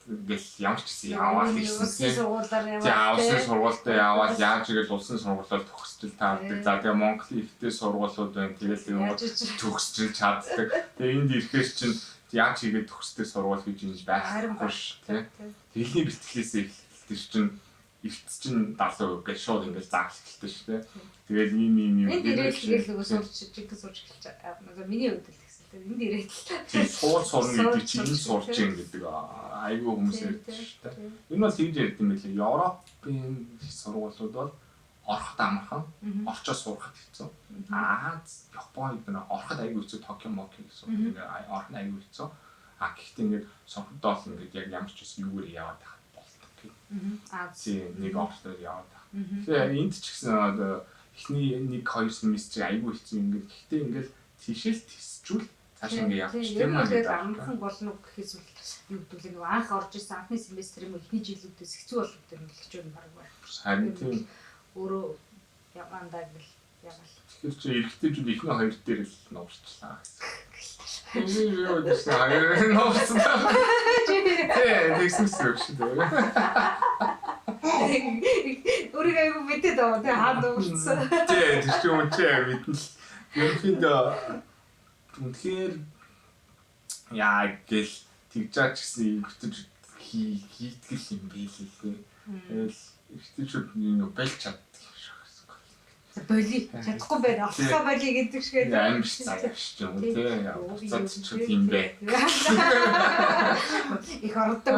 гэл ямар ч гэсэн яваад ирсэн сургуулаар яваад улсын сургуультай яваад яаж игээл улсын сургуулиуд төгсчл таардаг. За тэгээ Монголын ихтэй сургуулиуд байна. Тэгэл төгсчл чаддаг. Тэгээ энд ирэхээр чинь яаж игээд төгсдөг сургууль гэж ингэж байхгүй ш тий. Тэглэний бэлтгэлээсээ эхэлдэг чинь эрт чинь 70% гэж шууд ингэж заалхилтай ш тий. Тэгээд ийм энд ирээд тэгэл нөгөө сурч эхэлж байгаа. Миний хувьд л энд ирээд тийм сурна гэдэг чинь энэ сурч ийн гэдэг айгүй хүмүүс ярьдаг шүү дээ. Энэ бол тэгж ярьд юм билээ. Европын сургуулиуд бол ороход амархан, орчоо сурахад хэцүү. Японд нэ ороход айгүй хэцүү Токио гэсэн. Орох айгүй хэцүү. Гэхдээ ингээд сурахад бол ингээд яг ямар ч гэсэн юугээр яваад тахад болдог гэх. Тийм нэг орчоор яваад тах. Тэгээ энд ч гэсэн одоо эхний 1-2 семестр айгүй хэцүү ингээд гэхдээ ингээд тийшэл тисчүүл цааш ингээ явчих тийм үү гэдэг. Амархан болно гэхээс үл юу гэдэг вэ? Нөгөө анх орж ирсэн анхны семестр юм уу эхний жилүүдээс хэцүү болох гэдэг нь хэлж байгаа баг байна. Харин тийм өөрөө явандаа гэл ягаал. Тэгэхээр чи эргэжтэйчүүд ихний хоёр дээр л нуурчлаа гэсэн. Юу гэсэн хоёр нуурсан. Тэгсэн үг шүү дээ. Өөрийгөө айгу мэдээд байгаа тийм хаад уурсан. Тийм тэр чинь үнтэй мэдэн л ерөнхийдөө үнэхээр яа гэл тэгж чаа гэсэн бүтэж хийтгэл юм биелээ. Тэгэл ихтэйчүүд нэг болж чаддаг юм шиг байна. Боли чадахгүй байна. Олсоо боли гэдэг шиг амар цааш ч юм уу тий. Буцаад ч юм бэ. Их ордог.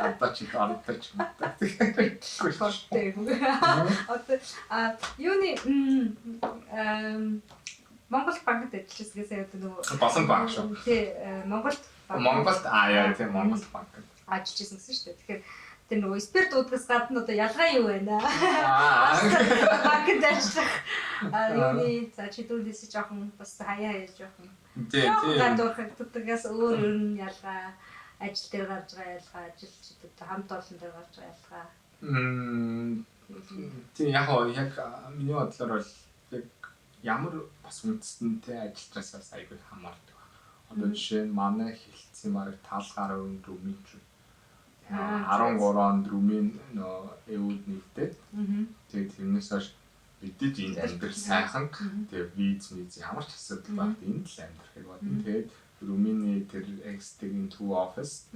Одоо чи ордог ч юм уу. Одоо юуны Монгол банкд ажиллажсэн гэсэн нөгөө Болсон банк шүү. Тий, Монголд яа тий Монгол банк ажиллажсэн гэсэн шүү дээ. Тэгэхээр тэр нөгөө спирт уудгаас гадна одоо ялгаа юу байна? Банкд ажиллах юуны за чидүүлээс жоохон бас хаяа жоохон. Тий. Гадуурхагддагаас өөр ер нь ялгаа ажил дээр гарч байгаа ялгаа ажилчид одоо хамт олон дээр гарч байгаа ялгаа. Тий яг миний бодлоор бол яг ямар бас үндэстэнтэй ажиллажаас айгүй хамаардаг. Одоо жишээ нь манай хэлсэн марыг таалгаар өрөмийн 13 онд румын эуд нэгдээд тэгээд тэрнээс хойш бидэж энэ амьдрал сайхан тэгээд виз ямар ч асуудал багт энд л амьдрахыг бодно. Тэгээд румыны тэр экстерийн төв офис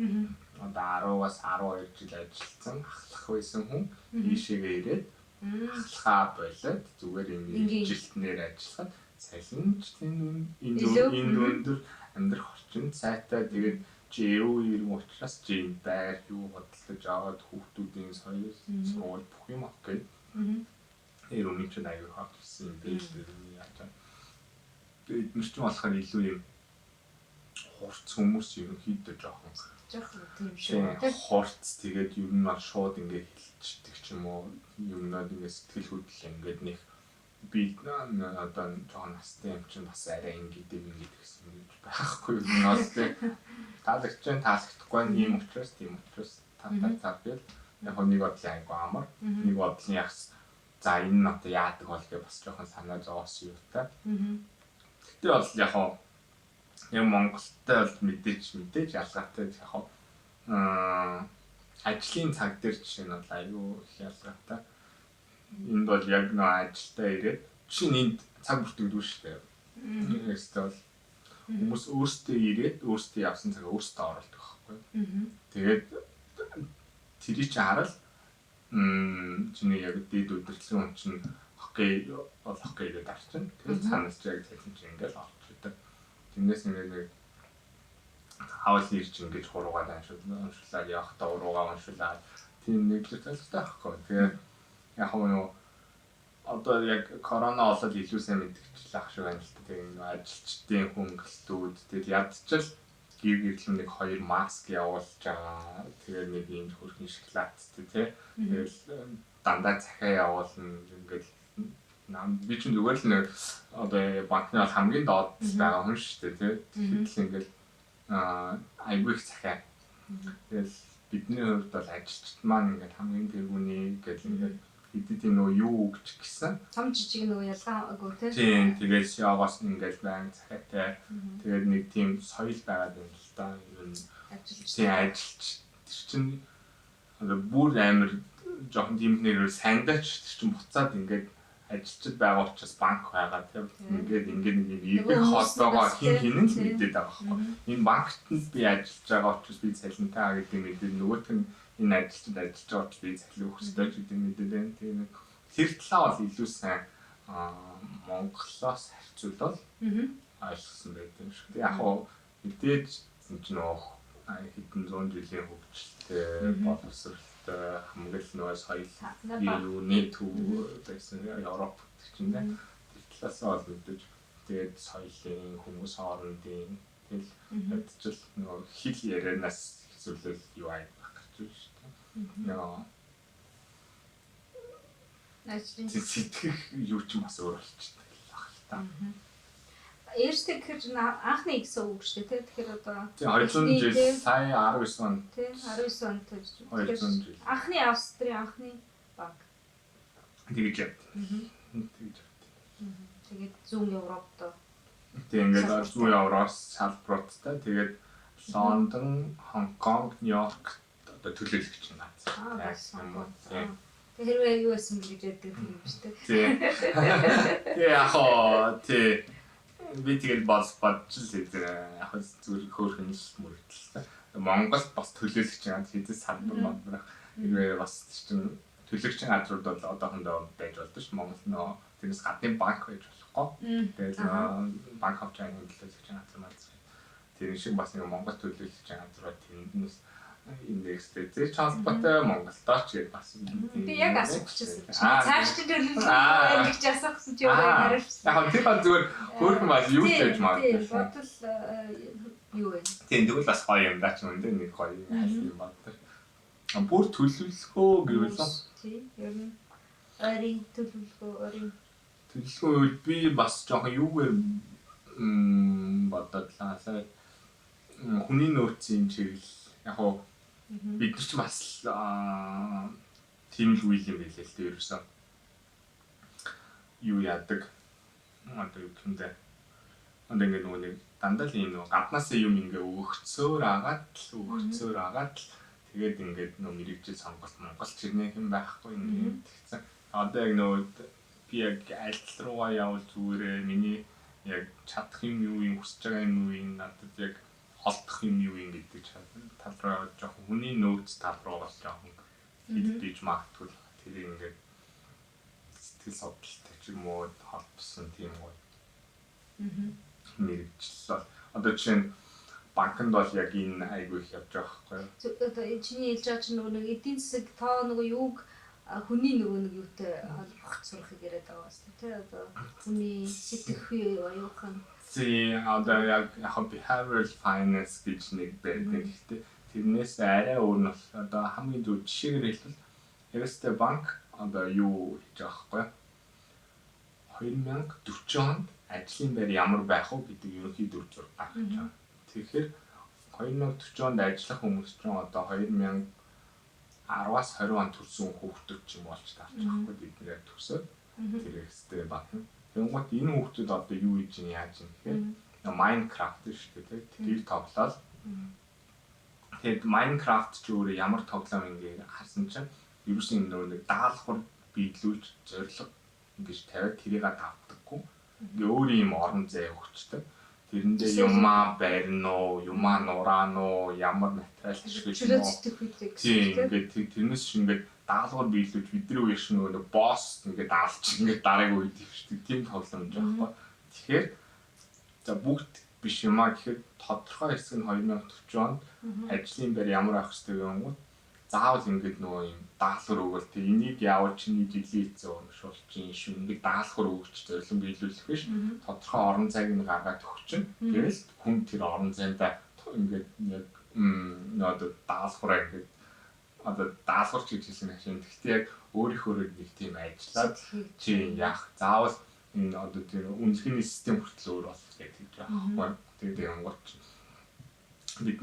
одоо 10-аас 12 жил ажилласан ахлах байсан хүн ийшээгээ ирээд ахлахаа болоод зүгээр юм жилтнээр ажиллахад салинч энэ өндөр амьдрах орчинд сайтай тэгээд ЖЭУ ирэх учраас жин байр юу бодлож аваад хүүхдүүдийн соёл сургууль бүх юм окей. Румын ч аягүй хавчсан юм бэ л яаж аа. Тэгээд мөрч болохоор илүү юм хурц хүмүүс ерөнхийдөө жоохон тийм шүү. Хурц тэгээд ер нь бол шууд ингээд хэлчихдэг ч юм уу. Юмнууд ингээд сэтгэл хөдлөл ингээд нэг би одоо жоохон настай юм чинь бас арай ингээд гэсэн юм байхгүй юм уу тий. Таалагдахгүй ийм учраас тийм учраас татаад зардал яг нэг бодлын айгу амар нэг бодлын ягс за энэ нь одоо яадаг бол гэж бас жоохон санаа зовоосон юу та. Гэтэ бол яг хоо Монголтай бол мэдээж ялгаатай яг хоо ажлын цаг дээр жишээ нь бол аюу их ялгаатай. Энд бол яг нөө ажилдаа ирээд чинь энд цаг бүртгэдэг шүү дээ. Өөртөө бол хүмүүс өөртөө ирээд өөртөө явсан цагаа өөртөө оруулдаг байхгүй. Тэгээд тэрий чи харал чиний яг дээд удирдлагын хүн чинь хоккей гэдэг арчин. Тэгээд цаанаас яг хэлсэн чинь ингээл орж идэг. Тэрнээс ингээд нэг хаал ирж ингэж хуруугаад уншуулаад явахдаа уруугаа уншуулаад тийм нэг л талтай байхгүй. Тэгээд яг нь одоо яг корона болоод илүү сайн мэдчихлээ ах шиг байна л та. Тэгээд ажилчдын хөнгөлтүүд тэгээд ядчил гэр гэрлэн нэг 2 маск явуулж байгаа. Тэгээд нэг юм хөрхийн шоколадтай тий. Тэгээд дандаа захиа явуулна ингээд би ч зүгээр л нэг одоо банкны хамгийн доод байгаа хүн шүү дээ тий. Тэгэхээр ингээд айгүй их захиа. Тэгээд бидний хувьд бол ажилчид маань ингээд хамгийн тэргүүний гэдэг ингээд хэдий нөгөө юу өгч гисэн. Том жижиг нөгөө ялгаагүй тий. Тийм тэгээд шоогоос ингээд байн захиатай. Тэгээд нэг тийм соёл байгаад байна л да. Ер нь ажилч тэр чинь одоо бүр амар жоохон тийм нэрээр сандаач тэр чинь буцаад ингээд ажилчид байгаа учраас банк байгаа тийм ингээд нэг ирэх холбоогоо хин л мэдээд байгаа байхгүй. Энэ банкт би ажиллаж байгаа учраас би цалинтай гэдэг мэдээд нөгөөх нь энэ ажилчид ажиллаж байгаа учраас би цалин өгөх ёстой гэдэг мэдээд байна. Тэгээ нэг тэр талаа бол илүү сайн Монголоос харьцуулбал ойлгосон байдаг юм шиг. Яг хоо мэдээж энэ ч нөх хэдэн зуун жилийн хөгжилтэй боловсролтой хамгийн нөгөө соёл юуны төв гэсэн Европ чинь дээ. Тэр талаасаа бол мэдээж тэгээд соёлын хүмүүс хоорондын тэгэл ядчил нөгөө хэл ярианаас хэзүүлэл юу ай байх гэж байна шүү дээ. Яа. Сэтгэх юу ч бас өөр болчихдог л баг л та. Eerste гэхэр анхны гэсэн үг шүү дээ. Тэгэхээр одоо 200 жил сая 19 он. Тийм 19 он гэж. 200 жил. Анхны Австрийн анхны банк. Тэгж явд. Тэгж явд. Тэгээд зүүн Европт. Тийм ингээд зүүн Европоос салбаруудтай тэгээд Лондон, Хонконг, Нью-Йорк одоо төлөөлөгч нь газар. Тэр хэрвээ юу байсан гэж яддаг юм шүү дээ. Тийм. Тэгээ яхаа тий би тэгэл бодчихлээ яг зүгээр хөөрхөн л мөрөлдөлтэй. Монголд бас төлөөлөгч хэдэн салбар мандах хэрвээ бас чинь төлөөлөгчийн газрууд бол одоохондоо байж болдог ш. Монгол нөө тэрнээс гадны банк байж болохгүй. Тэгээд банк авч байгаа төлөөлөгчийн газар маань тэр шиг бас нэг Монгол төлөөлөгчийн газрууд тэндээс индекстэй зэр холбоотой Монголдоо ч гээд бас би яг асуучихсан. Цааш чинь төлөөлөл гэж асуусан чи өөрөө хариулсан. Яг тэр бол зүгээр хөөрхөн бас юу гэж магадгүй. Бодол юу вэ? Тийм тэгвэл бас гоё юм даа ч юм дээ нэг гоё хайсан юм бод. Бүр төлөвлөхөө гэвэл тийм ер нь ойрын төлөвлөгөө би бас жоохон юугээр бодоод лаасаа хүний нөөцийн чиглэл яг хоо бид нар ч бас тийм л үйл юм байлээ л дээ ерөөсөө юу яадаг одоо юу гэмдэ ингээд нөгөө нэг дандаа л юм нөгөө гаднаас юм ингээ өгцөөр агаад тэгээд ингээд нөгөө мэрэгжил сонголт Монгол чирнээ хэн байхгүй ингээд тэгсэн одоо яг нөгөө би яг ажил руугаа явал зүгээрээ миний яг чадах юм хүсэж байгаа юм надад яг олдох юм юу юм гэдэг тал руу жоохон хүний нөөц тал руу бас жоохон хэлбэж магтгүй тэр ингээд сэтгэл судлалтай ч юм уу холбосон тийм гоё мэрэгжил бол одоо жишээ нь банкнд бол яг энэ айгүй их явж байгаа байхгүй юу одоо чиний хэлж байгаа чинь нөгөө эдийн засаг тоо нөгөө юуг хүний нөгөө нэг юутай холбох сурахыг яриад байгаа бас тийм одоо хүний сэтгэх оюухан одоо яг behavioral finance гэж нэг байдаг. Гэхдээ тэрнээс арай өөр нь одоо хамгийн зөв жишээгээр хэлбэл Erste Bank одоо юу хийж байгаа байхгүй юу? 2040 онд ажлын байр ямар байх вэ гэдэг ерөнхий дүр зураг гаргаж байгаа. Тэгэхээр 2040 онд ажиллах хүмүүс ч одоо 10-аас 20 он төрсэн хүүхдүүд ч юм болж таарч байхгүй биднээ төсөөд тэр ихтэй батна. Тэнгуут энэ хүүхдүүд одоо юу хийж ин яаж юм гэхээр Minecraft шүү дээ тэрийг тоглоод тэгээд Minecraft ч өөрөө ямар тоглоом ингээ харсан чинь ерөөсөн нэг даалгавар биелүүлж зорилго ингэж тавиад тэрийг давтдаггүй. Ингээ өөрийн юм орон зай өгчтэй. Тэрэндээ юмаа барина уу, юмаа нураана уу, ямар материал ашиглах уу. Тийм ингээд тэрнээс чинь ингээд даалгавар биелүүлж бидний үеиш нөгөө босс ингээд даалч ингээд дараагийн үед ивчдэг тийм тоглоомж байгаа байхгүй. Тэгэхээр за бүгд биш юмаа гэхэд тодорхой хэсэг нь 2040 онд ажлын байр ямар авах хэрэгтэй юм бэ? Заавал ингээд нөгөө юм даалгавар өгөөл тэг энийг яавал чиний жилийн эзэн урамшуулчин шүү ингээд даалгавар өгч зорилго биелүүлэх биш тодорхой орон зайг нь гаргаад өгчин тэгэл хүн тэр орон зайдаа ингээд яг одоо даалгавраа ингээд одоо даалгавар ч гэж хэлсэн юм. Гэхдээ яг өөрийнхөө нэг тийм ажиллаад чи яах заавал энэ одоо тэр үнэлгээний систем хүртэл өөр болох гэдэг байхгүй. Тэгээд юм гот бид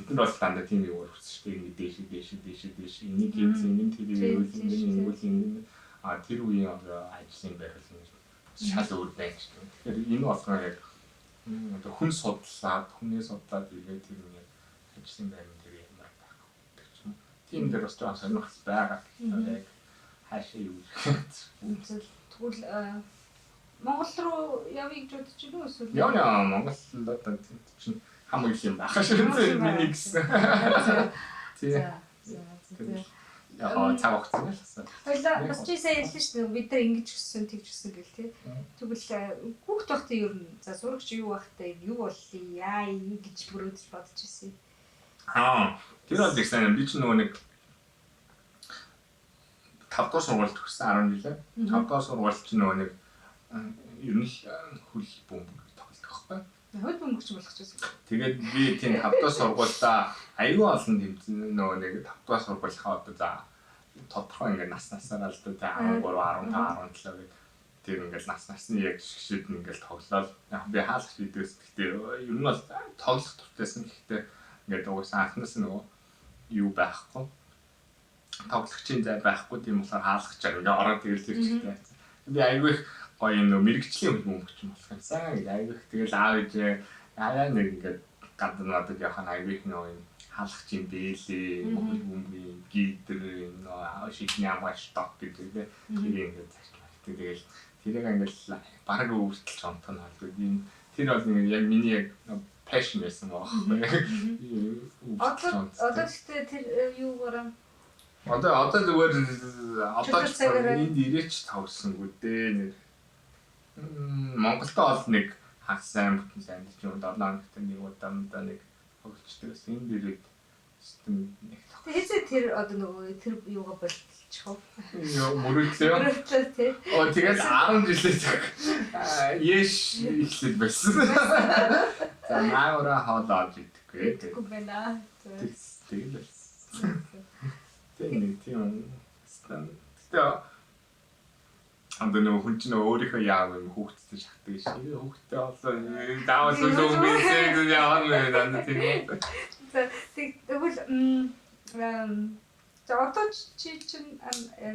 нар бол дандаа тийм юм үүсэж штэ ингэ дээш энийг хийсэн энэ тэр үеийн тэр үеийн ажлын байр бол шал өөр байж штэ. Тэгэхээр энэ болгоо яг одоо хүн судлаад хүний судлаад ирээд тэр нь яг ажлын байр нь тэр юм байх гэх юм. Тийм дээр бас жоохон сонирхол байгаа. Яг хаашаа юу гэх тэгвэл Монгол руу явъя гэж бодож байна уу эсвэл яа Монгол одоо чинь хамаг юм байх шүү дээ миний гэсэн. Тийм. Яа цаг хугацаа ялсан. Хоёлаа бас чи сайн хэлсэн шүү дээ бид нар ингэж гисэн тэгж гисэн гэл тий. Тэгвэл хүүхд байхдаа ер нь за зурагч юу байхдаа юу боллоо яа гэж бүрөөдөж бодож ирсэн. Тэр бол их сайн би ч нөгөө нэг 5 дугаар сургуульд төгссөн 10 жилээ. 5 дугаар сургуульд ч нөгөө нэг ер нь хөл бөмбөг тоглох байхгүй. Хөл бөмбөгч болох ч гэсэн. Тэгээд би тийм 5 дугаар сургуульдаа аюул олон тэмцэн нөгөө нэг 5 дугаар сургуулийнхаа одоо за тодорхой ингээд насаараа л да 13, 15, 17 гэдэг тэр ингээд насны яг шигшэд нь ингээд тоглоод яг би хаалгач видеос гэхдээ ер нь бол тоглох төвтэйсэн гэхдээ ингээд уусаа анхнаас нөгөө юу байхгүй тоглогчийн зай байхгүй тийм болохоор хаалгачаар ингээд ороод ирлээ гэхдээ би аюул их гоё нөө мэрэгчлийн хүмүүс юм болох юмсан гэдэг аюул их тэгэл аав ээжээ яа нэг ингээд гаднаад явах аюул их нөө юм хаалгач юм бэлээ хүмүүс гидэр нөө шигний амгаш ток гэдэг тийм ингээд тэгэл тэрийг ингээд бараг өөрчлөж онтон халгүй энэ тэр бол нэг яг миний яг passion байсан байхгүй. Одоо гэхдээ тэр юугаар одоо зүгээр одоо ч энд ирээч тавсангүй дээ нэр Монголд бол нэг хагас сайн бүтэн сайн ч юм 7 хоногт нэг удаа нэг хөгждөг гэсэн энэ дэрэг систем нэг тэгээс тэр одоо нөгөө тэр юугаа болчихоо мөрөглөө тий тэгээд 10 жилээ яш ихлэд байсан за наагаараа хоолоо идэггүй тэгэхгүй байна тэгэл тийм тийм тэгээ андаа нөгөө хүн чинь өөрийнхөө яав юм хүүхдтэй шахдаг шиг хүүхдтэй болоо даавал өнгөсөө яавал дандаа тийм тэгвэл за одоо чи чинь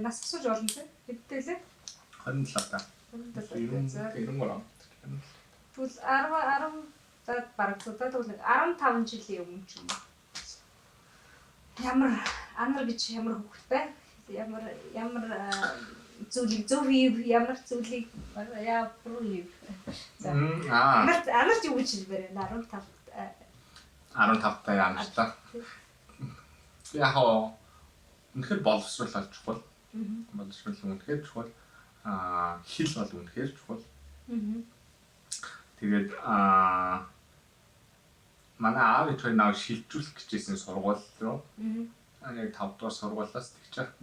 нас асууж болно тий хэдтэй лээ 27 та 93 тэгвэл 10 за бараг тэгвэл 15 жилийн өмнө ч юм ямар анар гэж ямар хүүхэд бай ямар зүйлийг зөв хийв ямар зүйлийг яа бүр хийв за анарт юу гэж хэлбэр 15 та яамжлаа яг үнэхээр боловсруулах чухал боловсруулах үнэхээр чухал хэл бол үнэхээр чухал тэгээд манай аав ээж хоёр наваа шилжүүлэх гэжсэн сургууль руу яг 5 дугаар сургуулиас тэгж яхад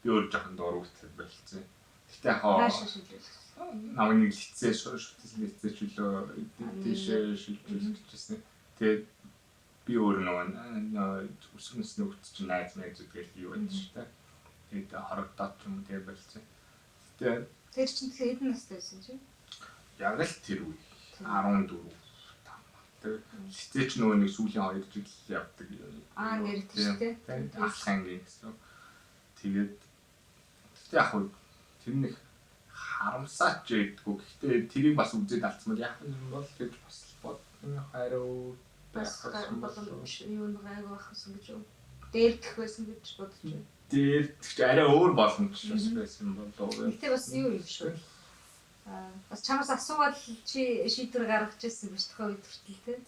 би өөр жоохон дуурайтай болцсон. Гэхдээ яг наваа нэг лицей лицей чөлөө дэше шилжүүлэх гэжсэн. Тэгээд би өөр нөгөө өсвөрнөөс нөхдөж чинь найз гэдгээл юу байдаг шүү дээ. Тэгээд хорогдоод ч юм тэгээд болцсон. Тэгээд тэр чинь тэгэхээр хэдэн настай байсан чинь? Яг л тэр үе 14 5 Гэтээ ч нөгөө нэг сүүлийн 2 жил явдаг юм. Нэрчтэй. Ахсан гэсэн. Тэгээд яг хөө тэр нэг харамсаач ядгүй. Гэхдээ тэрийг бас үзээд алдсан бол яах юм бол гэж бас бодсон хариу бас юу нэг айгүй ахсан гэж юу. Дээрдэх байсан гэж бодож байна. Дээрдэх арай өөр боломж байсан болов. Гэтэ бас юу юм шүү. Бас чамаас асуугаад чи шийдвэр гаргаж ирсэн биш тохоо үед хүртэл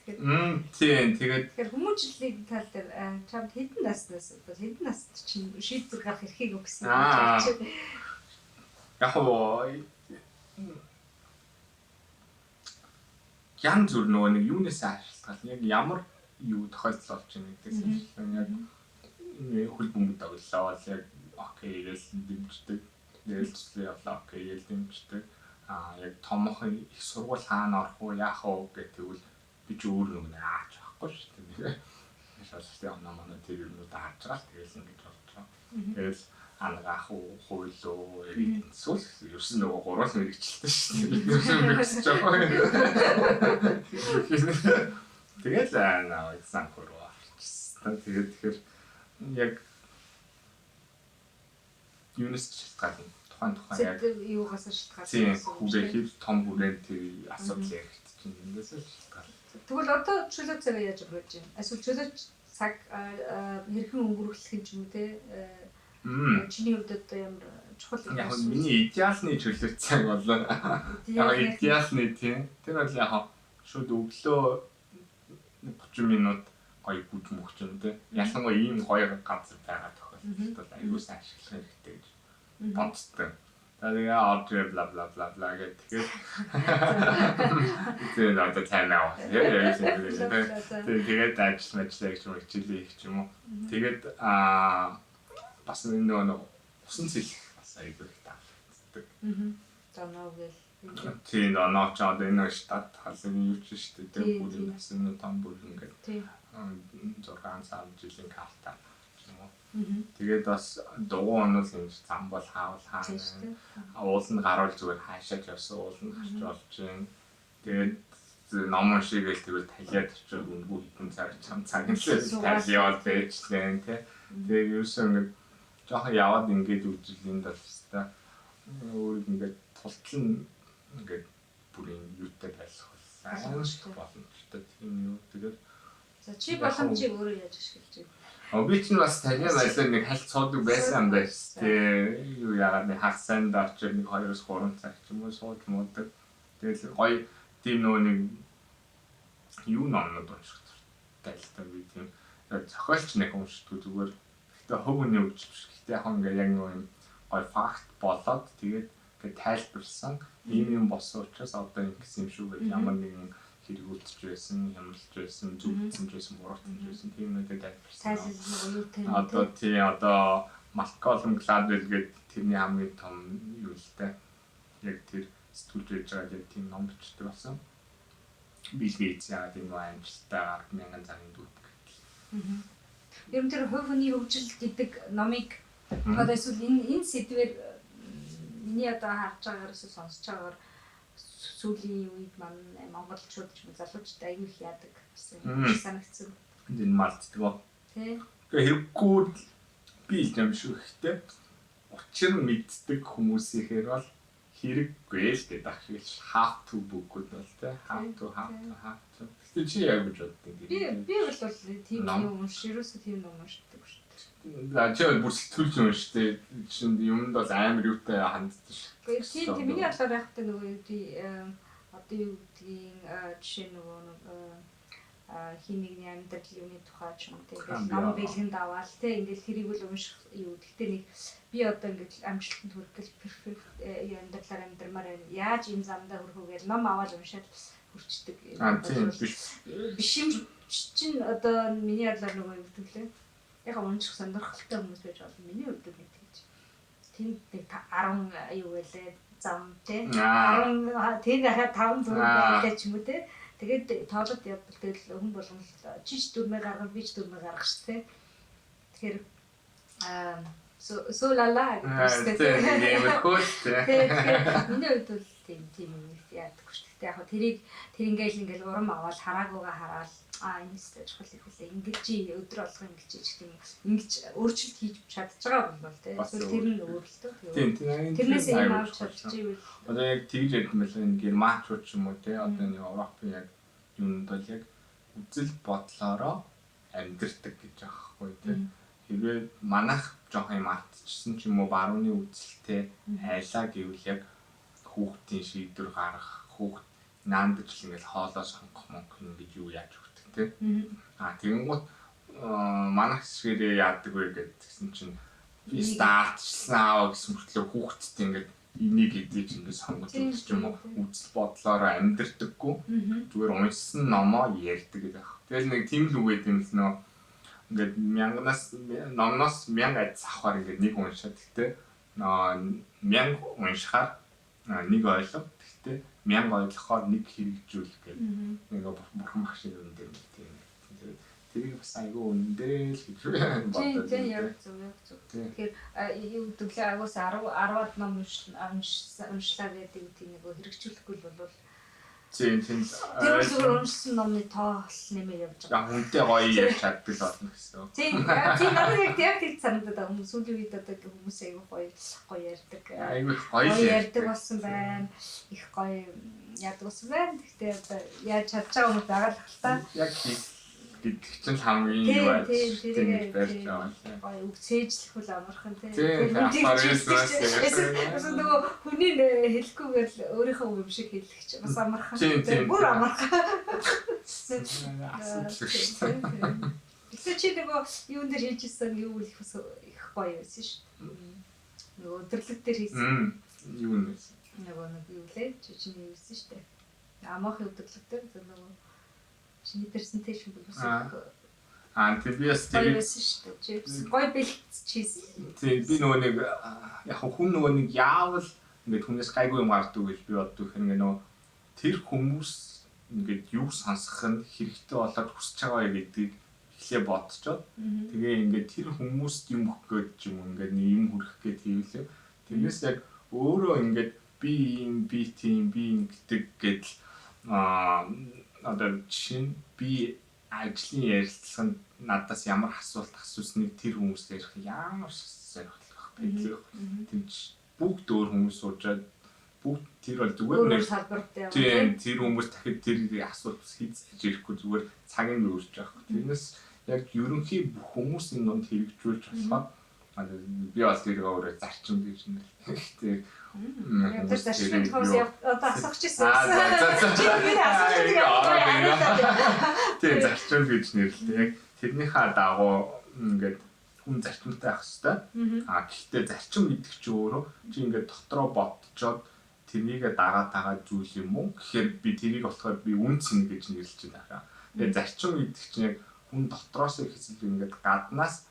тийм тэгээд хүмүүжлийн тал дээр чамд хэдэн наснаас хэдэн наст чинь шийдвэр гаргах эрхийг өгсөн гэж яг хоо янз бүр нөгөө нэг юунаас ашиглах яг ямар юу тохиолдол болж байна гэдгээс яг хөл бөмбөд авлаа бол яг окей ирэл дэмждэг нээлттэй явлаа окей ирэл дэмждэг яг томхон их сургууль хаана орох уу яах уу гэх тэгвэл би ч өөр нэг аач байхгүй шүү дээ. Шалстай оноо тэр юмнууд харж байгаа л тэгэл ингэж болж байгаа. Тэгэл ангаах уу хууль уу эсвэл ерөөс нөгөө гурван мэрэгчлээ шүү дээ. Ерөөс мэрэгч. Тэгэл наа экзам көрөө авчихсан. Тэгээд тэгэхээр яг юунес шалтгаална. Тухайн яг юугаас шалтгаалсан. Тийм хүүгээ хэл том хүрээнд тэр асуудал яригдчихэв. Эндээс л шалтгаална. Тэгвэл одоо чөлөө цагаа яаж өнгөрөөж байна? Эсвэл чөлөө цаг хэрхэн өнгөрүүлэх юм те чиний хувьд одоо ямар чухал юм бэ? Яг миний идеалны чөлөө цаг болоо. Яг идеалны тийм. Тэр бол яг шууд өглөө 30 минут гоё бүд мөхч юм те. Ялангуяа ийм гоё газар байгаа тохиолдолд аюул сайн ашиглах хэрэгтэй гэж боддог. Тэгээд орж бла бла бла бла гэх тэгээд тэгээд одоо таймаа. Тэгээд ажиллаж гэж юм хичээлээ их ч юм уу. Тэгээд бас нөгөө усан цэлэх бас аюул их таалагддаг. Тоноо гэл. Тийм оноо ч одоо энэ штат халын юу ч шүү дээ. Тэгээд бүр насны том бүр ингээд 6 сар жилийн картаа юм уу. Тэгээд бас дугуй онол юм зам бол хаавал хаана. Ууланд гарвал зүгээр хаашаач явсан ууланд гарч болж байна. Тэгээд ном уншигээл тэгвэл талиад очиод үнгүү хитэн цаг талиад яваад байжлаа тий. Тэгээд ерөөсөө ингээд жоохон яваад ингээд үжилэнд бол хэвээр өөр ингээд тултлан ингээд бүрийн юутай байх боломжтой тийм юу. Тэгээд за чи боломжийг өөрөө яаж ашиглаж байна? Би ч бас таны байлаа нэг хальт цуудаг байсан юм байна шүү дээ. Юу яагаад нэг хагасанд очиж нэг 2-3 цаг ч юм уу сууж муудаг. Тэгэл гоё тийм нөгөө нэг юу номнод унших тайлтай би тийм зохиолч нэг уншдаг зүгээр. Гэтэ хөвгний өвч биш. Гэтэ яг ингээ яг нөгөө гоё факт болоод тэгээд ингээ тайлбарсан ийм юм болсон учраас одоо ингэсэн юм шүү гэж ямар нэгэн хэрэгүүлж байсан, хямралж байсан, зүгтсэн байсан, буруутсан байсан тийм нүдэд тайлбарсан. Одоо тий одоо Малколм Гладвелл гэдэг тэрний хамгийн том юу л дээ. Яг тэр сэтгүүлж байж байгаа яг тийм ном бичдэг болсон. Билл Гейтс яагаад энэ амжилттай 10,000 цагийн дүүт гэдэг. Ер нь тэр хувь хүний хөгжил гэдэг номыг одоо эсвэл энэ сэдвээр миний одоо харж байгаагаар эсвэл сонсож байгаагаар сүүлийн үед маань монголчууд ч юм уу залуучууд аягүй их яадаг гэсэн санагдсан. Энэ мартдаг. Тэ. Тэгээ хэрэггүй би юм шүү ихтэй. Учир нь мэддэг хүмүүсийнхээр бол хэрэггүй л гэдэг ахиж have to бүгд бол тэ have to. Тэгвэл чи яг гэж боддог. Би бол тийм юм унширөөсөө тийм ном уншдаг шүү дээ. За чи бүр сэтгүүлч юм шүү дээ. Чинь юмд бол амар юутай ханддаг шүү. Тийм миний бодлоор яхад нөгөө одоо юу гэдгийг жишээ нөгөө хин нэгний амьдрал юуны тухай ч юм тэгээд ном бэлгэнд аваад те ингээд тэрийг л унших юу гэхдээ нэг би одоо ингээд амжилтанд хүрэхэл перфект амьдралаар амьдрмаар байна. Яаж ийм замдаа хүрэх вэ гэж ном аваад уншаад хүрчдэг. Тийм биш юм чинь одоо миний бодлоор нөгөө юу гэдэг лээ. Яг унших сонирхолтой хүмүүс байж болно. Миний хувьд нэг тэгж. Тэнд нэг 10 юу гэлээ зам те 10 тэг хахад 5 6 байлаа ч юм уу те. Тэгээд тоолоод явбал тэгэл хүн болгон чиш дүрмээ гаргав би ч дүрмээ гаргах ш те. Тэгэхээр so la la гэдэг. Тэгээд миний хувьд бол тийм юм яадаггүй шүү дээ. Яг тэр ингээл урам аваад хараагүйгаа хараад энэ өстэй чухал их үлээ ингэж өдөр болго ингэж гэх юм ингэж өөрчлөлт хийж чадж байгаа бол тий. Эсвэл тэр нь өөрлөлтөө тийм тэрнээс юм авч чадчих ивэл одоо яг тэгж ярьд юм байна энэ германчууд ч юм уу тий одоо нэг Европын яг юунд бол яг үзэл бодлороо амьдрдаг гэж аахгүй тий. Хэрвээ манайх жоох юм артчихсан ч юм уу барууны үзэлтэй айлаа гэвэл яг хүүхдийн шийдвэр гаргах хүүхд наандаж л ингээл хоолоо сонгох ингэж юу яаж өгдөг тий. Тэгэнгუთ манайх ширээ яадаг вэ гэдгсэн чинь би стартчлаа аваа гэсэн мөртлөө хүүхдэд ингээд энийг эдийг ингээд сонгож өгч юм уу үзэл бодлороо амьдрдаггүй зүгээр уншсан номоо ярьдаг гэдэг. Тэгэл нэг тийм л үгээд юм л нөө ингээд номноос 1000 айц авахаар ингээд нэг уншаад гэхдээ 1000 уншихаар нэг ойлго гэхдээ 1000 ойлгохоор нэг хэрэгжүүлэх гэдэг нэг бурхан багш юм дээр тийм. тэрийг бас айгүй өндөө л гэж боддог. Тийм яг зөв. Тэгэхээр юу төглөө агаас 10-аад ном уншлаа гэдэг тийм нэг хэрэгжүүлэхгүй бол тийм тэр зүгээр уншсан номны тоо нэмээ явж байгаа. Хүнтэй гоё ярьж чаддаг л болно гэсэн. Тийм надад яг тийм санагдаад байгаа хүмүүс сүүлийн үед одоо хүмүүс айгүй гоё ярьдаг. Айгүй гоё ярьдаг болсон байна. Их гоё яадаг болсон байна. Гэхдээ одоо яаж чадж байгаа хүмүүс байгаа л та. Яг гэдэг чинь хамгийн юу байж тийм байж байгаа. Гоё үгцээжлэх үл амархан тийм. Тэгэхээр нөгөө хүний хэлэхгүйгээр л өөрийнхөө юм шиг хэлэх чинь бас амархан. Бүр амархан. Тэгсэн чи нөгөө юун дээр хийжсэн юу их гоё байсан ш. Нөгөө өдөрлөг дээр хийсэн. Юу нэ? Нөгөө нэг юу лээ? Чиний хийсэн штэ. Амаахын өдөрлөг дээр нөгөө чиний презентацийн боловсруулах. Тэр би бас тэр байсан шүү дээ. Гоё бэлтчихсэн. Тийм би нөгөө нэг яг хүн нөгөө нэг яавал ингээд хүнээс гайгүй юм гардаг гэж би боддог. Тэгэхээр нөгөө тэр хүмүүс ингээд юу сонсох нь хэрэгтэй болоод хүсэж байгаа гэдгийг эхлээ бодцоод тэгээ ингээд тэр хүмүүст юм өгөх гээд ч юм ингээд нэг юм хүрэх гээд хийвлээ. Тэгээс яг өөрөө ингээд би тийм гэдэг гэдэл одоо чинь би ажлын ярилцлаганд надаас ямар асуулт асуусныг тэр хүмүүс ярих ямар сонирхолтой байдаг. Тэмч бүгд өөр хүмүүс суужаад бүгд тэр бол зүгээр нэг салбартай. Тийм тэр хүмүүс дахид тэр асуулт хийж ирэхгүй зүгээр цагийн өөрч байгаа. Тэрнээс яг ерөнхий бүх хүмүүсийн донд хэрэгжүүлж болохоор би бол тэрийг өөрөө зарчим гэж нэлээд тэр зарчим томс одоо асуух гэсэн. Тийм зарчим гэж нэрлэдэг. Яг тэрнийхээ дагуу ингээд хүн зарчимтай ах хэвээр. Гэхдээ зарчим гэдэг чи өөрөө чи ингээд дотроо бодцоод тэрнийгээ дагаад зүйл юм уу? Тэгэхээр би тэрийг болохоор би үн цэн гэж нэрлэж байна. Тэгээ зарчим гэдэг чинь яг хүн дотроос ихсэл ингээд гаднаас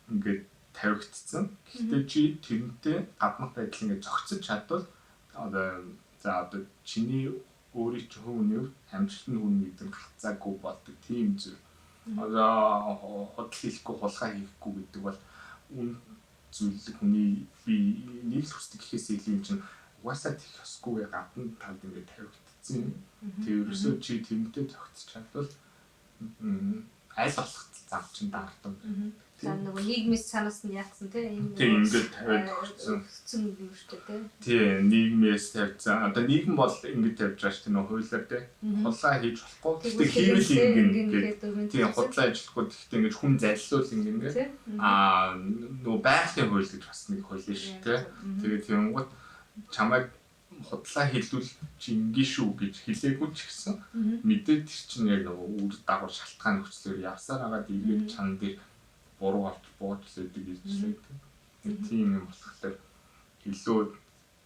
ингээд тавигдсан. Гэхдээ чи тэрнтэй гаднах байдал ингээд зохицож чадвал одоо чиний өөрийн чинь хүмүүний амжилтны хүн гэдэг нь хацаагүй болдог тийм зүйл. Одоо худал хийхгүй хулгай хийхгүй гэдэг бол үн зүйл хүний би нэг л хүсдэг гэхээс илүү юм чинь угаасаа тийх ёсгүйгээ гадна талд ингээд тавигдсан. Тэрөөсөө чи тэрнтэй зохицож чадвал аль болох зам чинь даардаг. За нөгөө нийгмээс санаас нь яатсан тийм ингээд тавиад өгсөн юм шүү дээ тийм нийгмээс тавьсан. Одоо нийгэм бол ингээд тавьж байгаа шүү дээ нөгөө хуулиар тийм хулгай хийж болохгүй. Гэхдээ хийвэл ингээд тийм худлаа ажиллахгүй гэхдээ ингээд хүн заллуул ингээд нөгөө байгалийн хууль гэж бас нэг хууль шүү дээ. Тэгээд тэнгууд чамайг худлаа хэлвэл чи ингээ шүү гэж хэлээгүй ч гэсэн мэдээд тэр чинь яг нөгөө үр дагавар шалтгаан нөхцлөөр явсаар хагаад ирээд чан дээр буруу авч буудлаадаг гэж байдаг. Нэг тийм юм болохоор илүү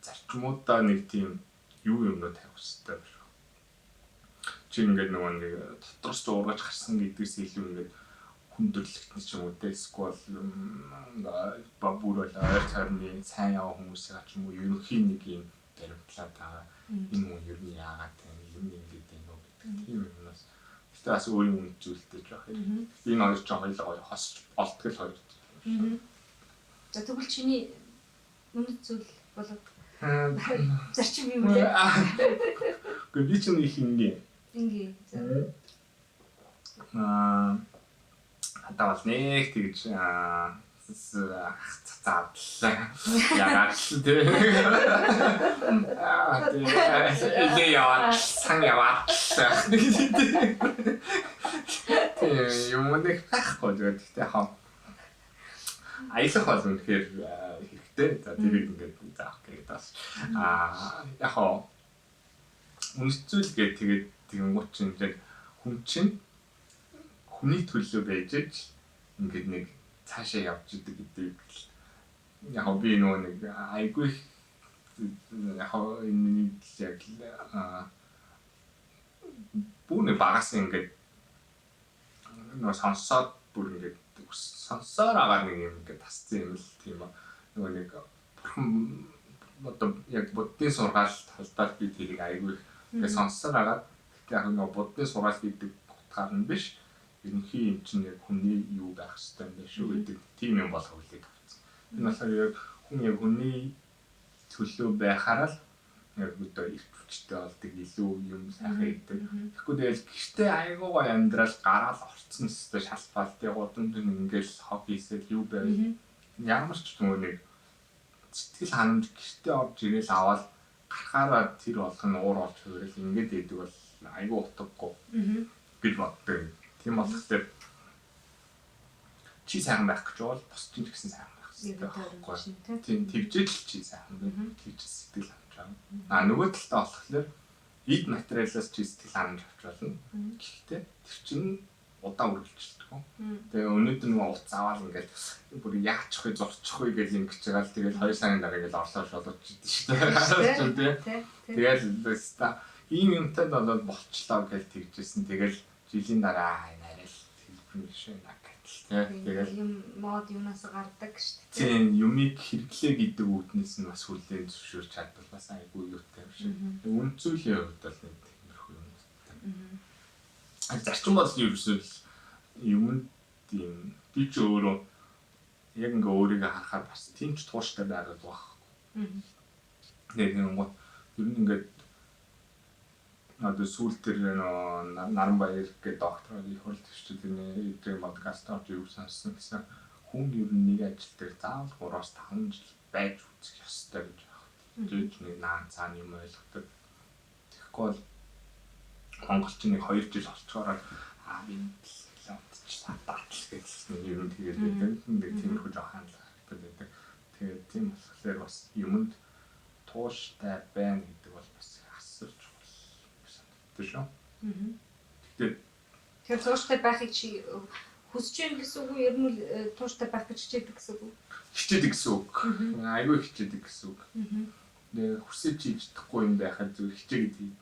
зарчмуудаа нэг тийм юмнууд тавих хэрэгтэй байна. Чи ингээд нөгөө нэг дотроос зургаж гарсан гэдгээс илүү ингээд хүндрэлтний ч юм уу эсвэл бабур бол ойр царны сайн яваа хүмүүсээ ч юм уу ерөнхий нэг юм баримтлаад байгаа. Энэ хүн ер нь яагаад юм ингээд юм уу гэдэг тийм юмнаас тэгтээ бас өөр юм зүйлтэй жоох юм. Энэ хоёр ч хоёлоо хосч болтгол хоёр. За тэгвэл чиний үнэт зүйл болоод Зарчим юм лээ. Гэхдээ би ч нэг хингээ. Ингээ. Хатаа бол нэг тэгж цацаадлаа. Ягаад ч тийм. Тэгээ яваад сан яваад. Тийм юм нэг байхгүй зүгээр гэхдээ хаа аялах бол үнэхээр хэрэгтэй. За тэрийг ингээд заах гэдэг бас яг үнэцүүл гэдэг тэгээд тэгэнгүүт чинь хүн чинь хүний төлөө байж ингээд нэг цаашаа явж идэг гэдэг яг би нэг айгүй яг энэ яг бүний багаас ингээд сонсоод бүр ингээд сонсоор агаад нэг юм ингээд тасцсан юм л тийм ба нөгөө нэг бурхан одоо яг буддын сургаалт талбайд би тэрийг айгүй ингээд сонссоор агаад яг нөгөө буддын сургаалт гэдэг утгаар нь биш ерөнхий юм чинь яг хүний юу байх ёстой юм бэ шүү гэдэг тийм юм болох үлээ тавцсан. Энэ болохоор яг хүн яг хүний төлөө байхаараа л яг одоо их хүчтэй болдог илүү юм сайхан идэг. Тэгэхгүй тэгэл гэртээ айгуу гой амьдрал гараал орцсон өстэй шалфаалт яг удамд ингээл хог хийсэл юу байв. Ямар ч нэг сэтгэл ханамж гэртээ орж ирээл аваад гарахаараа тэр болгоно уур орж хөвөрөл ингээд идэг бол айгуу утгагүй гэж боддог. Тийм болохоор чи сайхан байх гэж бол бос ч гэсэн сайхан байх хэрэгтэй. Тийм тэгжэл чи сайхан байх. Тэгж сэтгэл ханамж. Нөгөө талдаа болохоор эд материалаас чи сэтгэл ханамж авч болно. Гэхдээ тэр чинь удаан үргэлжилдэг. Тэгээ өнөөдөр нөгөө утас аваад ингээд бүр яачих вэ зурчих вэ гэж ингэж байгаа л тэгэл 2 сарын дараа ингээл орлоо шолооч идэв шүү дээ. Тэгэл өста ийм юмтай болоод болчлоо гэж тэгжсэн. Тэгэл жилийн дараа энэ арай л хэлбэр шиг нагтлээ. Тэгэл юм мод юунаас гардаг шүү дээ. Тийм юмыг хэрэглээ гэдэг үүднээс нь бас хүлээн зөвшөөрч чадвал бас айгүй юутай юм шиг. Үнцүүлийн хувьд бол нэг тиймэрхүү юм. Зарчим бол ерөөсөө юм тийм би ч өөрөө яг ингээ өөрийгөө харахаар бас тийм ч тууштай байгаад байгаа. Тэгээ юм гоо ер нь ингээд одоо сүүл тэр Наранбаяр гэдэг доктор их хурл төвчдийн эдрийн подкаст орж юу сонссон гэсэн хүн ер нь нэг ажил дээр заавал 3-5 жил байж үзэх ёстой гэж байна. Тэгж нэг наан цаана юм ойлгодог. Тэгэхгүй бол монголчин нэг 2 жил болцоороо би лавтчлаа батал гэсэн юм тэгээд нэг тиймэрхүү жоох хандлага хэрэгтэй. Тэгээд тийм болохоор бас юмд тууштай байна гэдэг бол бас асууж тийм шүү. Тэгэхээр тууштай байхыг чи хүсэж байна гэсэн үг үү? Ер нь тууштай байх гэж хичээдэг гэсэн үг үү? Хичээдэг гэсэн үг. Айгүй хичээдэг гэсэн үг. Тэгээ хүсэж хийж чадахгүй юм байхад зөв хичээгээд тийм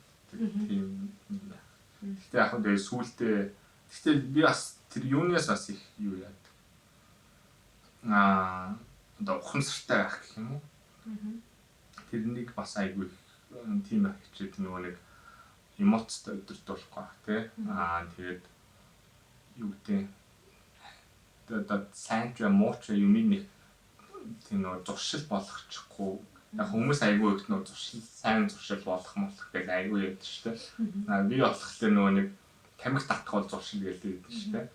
юм байна. Гэхдээ яг хөө сүүлдээ гэхдээ би бас тэр юунаас бас их юу яадаг. Одоо ухамсартай байх гэх юм уу? Тэрнийг бас айгүй тийм байх хичээд нөгөө нэг эмоцтой өдөртүүлэхгүй тий. Тэгээд юу гэдэг одоо сайн ч муу ч юм нэг тийм нөө зуршил болгочихгүй. Яг хүмүүс айгүй их нөө зуршил сайн зуршил болгох молох гэж айгүй яддаг шүү дээ. Би болохоор нөгөө нэг тамхи татах бол зуршил гэлдэг шүү дээ.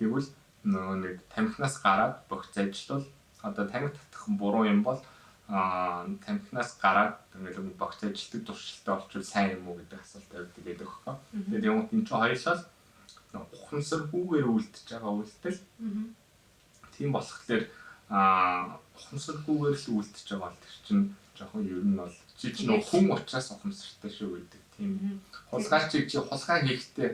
Тэгвэл нөгөө нэг тамхинаас гараад богц ажиллавал одоо тамхи татах буруу юм бол тамхинаас гараад ингээл богц ажилтдаг туршилттай болчихвол сайн юм уу гэдэг асуулт тавьдаг гэдэг өгөхгүй. Тэгээд юм энэ чинь хоёулаа ухамсаргүйгээр үлдчихэж байгаа үйлдэл. Тийм болохоор ухамсаргүйгээр л үлдчихэж байгаа бол тэр чинь жоохон ер нь бол чи чинь хүн учраас ухамсартай шүү гэдэг. Тийм хулгай чи хулгай хийхдээ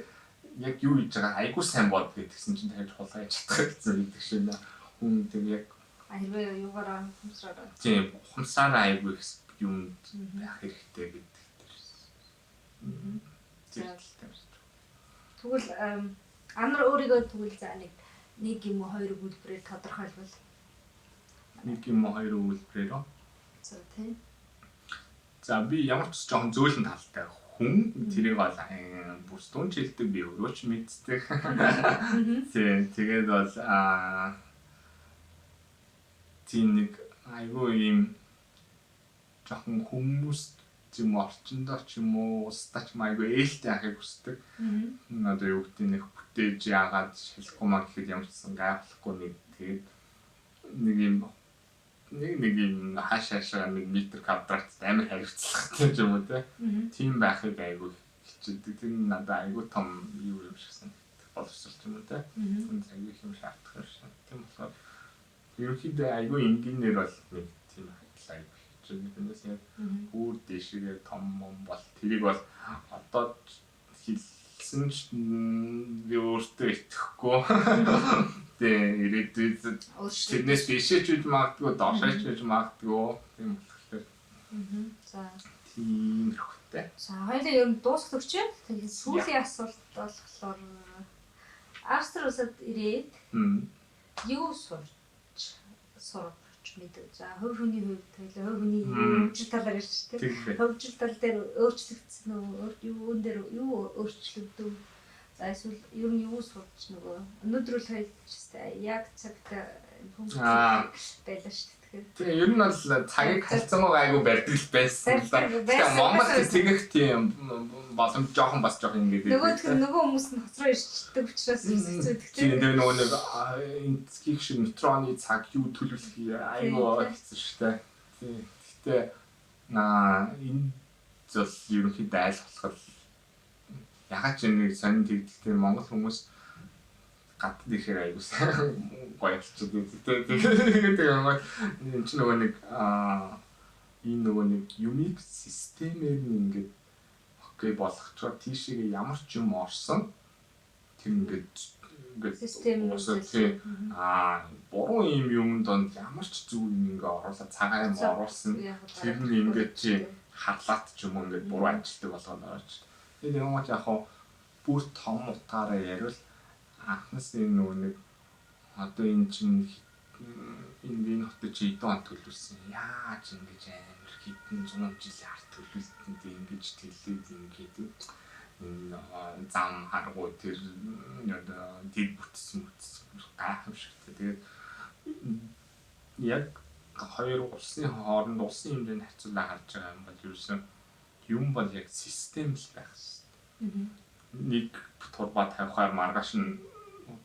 яг юу хийж байгаа айгуу сайн бод гэдгсэн чинь дахиж хулгай хийж чадах гэсэн гэдэг шиг нэ. Хүн тийм яг Айваа юугаараа ухамсараа. Тийм ухамсараа айгүй юм байх хэрэгтэй гэдэг тэр. Тэгвэл амар өөрийгөө тэгвэл за нэг юм уу хоёр үйлдвэрээр тодорхойлбол нэг юм уу хоёр үйлдвэрээр за тийм. За би ямар ч жоохон зөөлөн талтай хүн тэрийг бол бүс дүн жилдэг би өөрөө ч мэддэг. Тийм тэгээд бол тийм нэг айгүй юм жоохон хүмүүс ч юм уу орчиндоо ч юм уу устач майгүй ээлтэй ахыг хүсдэг. Одоо юу гэдэг нэг бүтээж яагаад шалахгүй маа гэхэд ямар ч сан гайхахгүй нэг тэгээд нэг юм хаашаашаа 1 метр квадрат амар хариуцлагатай юм уу те. Тийм байхыг айгүй хичээдэг. Тэр надад айгүй том юу юм шиг санагддаг. Боловсрол юм уу те. Хүн айгүй юм шаардах юм шиг. Тийм болохоор ерөнхийдөө айгүй энгийнээр бол нэг тийм хайрлаа хичээдэг. Тэрнээс яг бүр дэшигээ том бол тэрийг бол одоо хэлсэн ч би өөртөө итгэхгүй. Тэгээ ирээдүйд тэрнээс бишээч үж магадгүй, доошооч үж магадгүй. Тийм болохоор. За. Тийм хэрэгтэй. За хоёулаа ер нь дуусах төрч. Тэгээд сүүлийн асуулт болохоор Австрали улсад ирээд юу сурч мэдв. За хувь хүний хувьд хоёулаа хувь хүний хөгжил талаар ярьж тийм. Хөгжил тал дээр өөрчлөгдсөн үү? Юун дээр юу өөрчлөгдөв? За эсвэл ер нь юу сурч нөгөө өнөөдөр л хоёул яг цагта байлаа шүү дээ. Тэгээ ер нь бол цагийг харьцангуй айгүй барьдаг байсан л да. Тэгээ Монгол тэгэх тийм боломж жоохон бас жоохон ингэдэг. Нөгөө хүмүүс нь хоцроо ирчдэг учраас хэцүү гэдэг. Тэгээ нөгөө нэг энтских шиг метроны цаг юу төлөвлөх айгүй хэцүү шүү дээ. Гэхдээ энэ зөв ерөнхийдөө айл болохоор ягаад ч нэг сонин тэгдэлтэй Монгол хүмүүс гадд ихээр айгуу сайн гоё болчиход тэгээд энэ ч нөгөө нэг энэ нөгөө нэг unique системээр ингээд окей болгочоор тийшээ ямар ч юм орсон тэр ингээд систем буруу юм донд ямар ч зүйл ингээд оруулаад цагаан юм оруулсан тэр нь ингээд чи харлаад ч юм ингээд буруу ажилтдаг болгоод орж. Тэгээд юм уу яг бүр том утгаараа ярил анхнаас энэ нөгөө нэг одоо энэ чинь энэ хотод чи хэдэн он төлөвлөсөн яаж ингэж амар хэдэн 100 жилийн ард төлөвлөлтөнд ингэж тэлээд ингээд энэ зам харгуу тэр одоо дэг бүтсэн гайхамшигтай. Тэгээд яг хоёр улсын хооронд улсын хэмжээнд харьцуулаад харж байгаа юм бол ерөөсөн юм бол яг систем л байх хэрэгтэй. Нэг турбаа тавихаар маргааш нь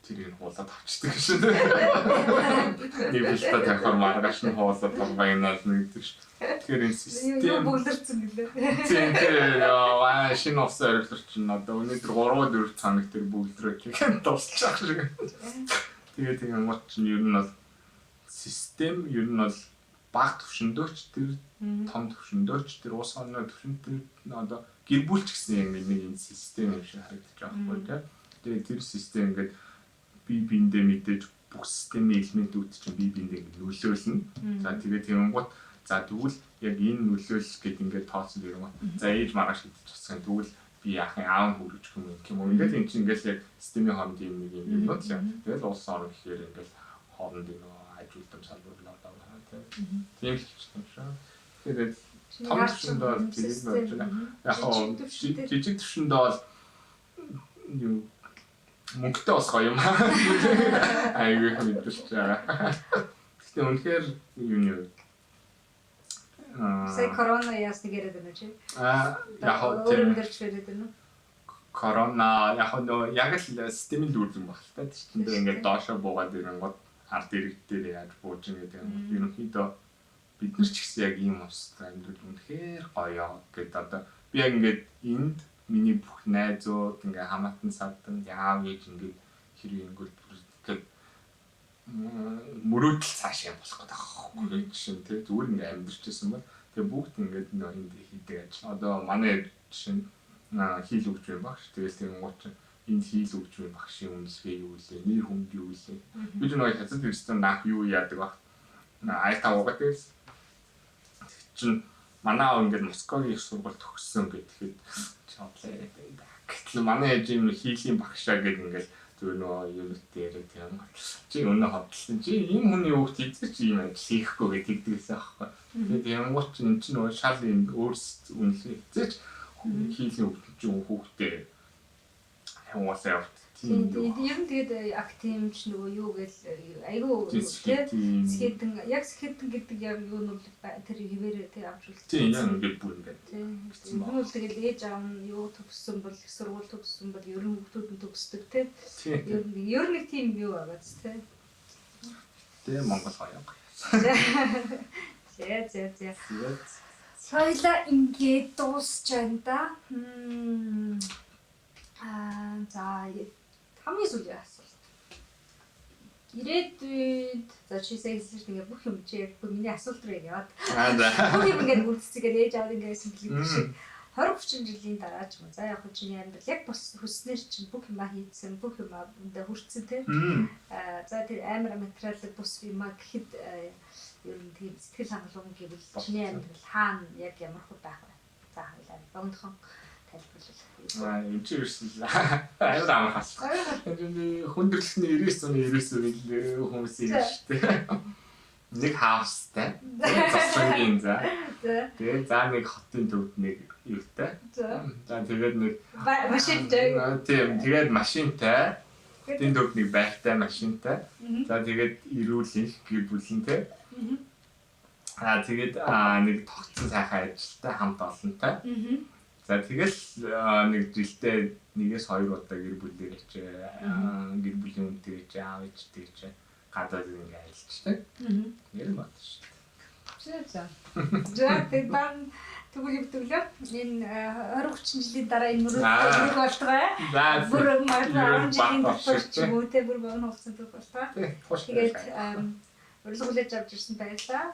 тэрийг хуулаад авчдаг шин. Нэг бэлтаа тавихаар маргааш нь хуулаад турбаа инаад нэгдэг шин. Тэгэхээр энэ систем бүлэрсэн гэлээ. Тийм шинэ ус орилуур чинь одоо өнөөдөр 3-4 цаг тэр бүлрээ дуусчих шиг. Тэгээд тийм гот чинь ер нь бол систем ер нь бол баг төвшөндөөч тэр том төвшөндөөч тэр ус орны төвшөнд тэр одоо гэр бүл ч гэсэн яг нэг энэ систем юм шиг харагдаж байгаа байхгүй тийм. Тэгээд тэр систем ингээд бие биендээ мэдээж бүх системийн элементүүд чинь бие биендээ ингээд нөлөөлнө. За тэгээд тийм гот за тэгвэл яг энэ нөлөөлөл гэдэг ингээд тооцол юм. За ээж маргааш идэж цацсан тэгвэл би яахын аав хүрэж юм ингээд энэ чинь ингээд яг системийн хооронд юм нэг юм л юм. Тэгээд улс орн гэхээр ингээд хооронд нэг ажилтан салбарлаа тийм. Тийм л юм шиг. Тэгээд том төвшөнд бол тэгээд болж байгаа. Яг жижиг төвшөнд бол юу мөнгөтэй бас гоё юм. Айгүй мэдэрч байгаа. Гэхдээ үнэхээр юу сая корона яасныг яриад байна чи. Яг өөрөмдөрч яриад байна. Корона яг л системийн дүүрэн баг л та тийм ингээд доошоо буугаад ирэнгод ард иргэд дээр яаж бууж байгаа гэдэг юм. Ерөнхийдөө бид нар ч гэсэн яг ийм устай амьдрал үнэхээр гоё гэдэг одоо би яг ингээд энд миний бүх найзууд ингээ хамаатан садан яав гэж ингээд хэрэг ингүүл бүрдгээд мөрөөдөл цааш юм болох гэдэг аахгүй чинь тий зүгээр ингээ амьдэрчсэн бол тэгээ бүгд ингээд энд хийдэг ажил. Одоо манай чинь хийл өгч юм багш. Тэгэл тийм гооч энд хийл өгч юм багшийн үнэлгээ юу вэ? Нэр хүнд юу вэ? Бид нэг хязгаар хэрэгцээ наах юу яадаг баг. Айтаа угадаг. Чин манай аав ингээд Москвагийн их сургуульд төгссөн гэхэд чодлоо яриад байна. Гэтэл манай ээж юм хийлийн багшаа гэдэг ингээд зөв нөө юунт дээр тийм. Чи өнөө хотлсон. Чи ийм хүний хүүхд хийдэг чи юм ажил хийхгүй гэдэгдээс аахгүй. Тэгээд ямгууч энэ чинь нөө шал энэ өөрс үнэлгээ хэзээч хийлийн хүүхдтэй явуулсан явт Тийм ер нь тэгээд активч нөгөө юу гээл айгүй тийм яг сэхэтэн гэдэг яг юу нь бол тэр хിവэрээ тэр авч үлдсэн. тийм яг ингээд бүр ингээд. Тийм. Энэ бол тэгэл ээж аав нь юу төгссөн бол их сургууль төгссөн бол ер нь хүүхдүүд нь төгсдөг тийм. Ер нь нэг тийм юу байгааз тийм. Тэгээ Монгол гоё. За. Соёлоо ингээд дуусч байна да. За хамгийн сүүлийн асуулт. Ирээдүйд за чи хэлсэн ингээ бүх юм чи яг миний асуулт руу яваад. Бүх юм ингээ үлдцгээд ээж аав ингээ сэтгэлээ шиг 20-30 жилийн дараа ч юм. За яг хөө чиний амьдрал яг бос хүснээр чинь бүх юм хийцэн, бүх юм өндө хүрцэн тийм. За тэр амар материалыг бус юм гэхэд ер нь тийм сэтгэл хангалуун гэвэл чиний амьдрал хаана яг ямар хөө байх вэ? За хоёлаа богинохон тайлбарлал. Энэ ч ерөөсөө аюул амархас. Энэ хүндрэлтний 99.99 хүмүүс юм шүү дээ. Нэг хаустай. Засангийн за. Тэгээ за нэг хотын төвд нэг юутай. За тэгээд нэг машинтай. Тийм тэгээд машинтай. Хотын төвд нэг байртай машинтай. За тэгээд эрүүл их гэр бүлэнтэй. Тэгээд нэг тогтсон сайхан ажилтай хамт олонтой. За тэгэл нэг жилдээ нэгээс 2 удаа гэр бүлээрч гэр бүлийн үнтэйч аав ээжтэйч гадаад ингээ аялцдаг. Нэр мат шүү. За тэгээд бан тэгвэл хэвдүүлээ. Энэ 20-30 жилийн дараа энэ мөрөд болтгоо. Бүр маань 10 жилийн турш ч юм уу те бүр богино хугацаанд болтгоо. Тэгээд урилга хүлээж авч ирсэн баярлалаа.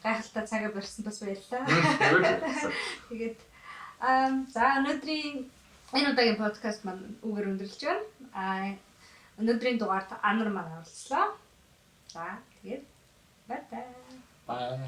Гайхалтай цагаа барьсан бас баярлалаа. Тэгээд за өнөөдрийн энэ удаагийн подкаст маань үгээр өндөрлөж байна. Өнөөдрийн дугаарт Анар маань оролцлоо. За тэгээд бай бай. Bye.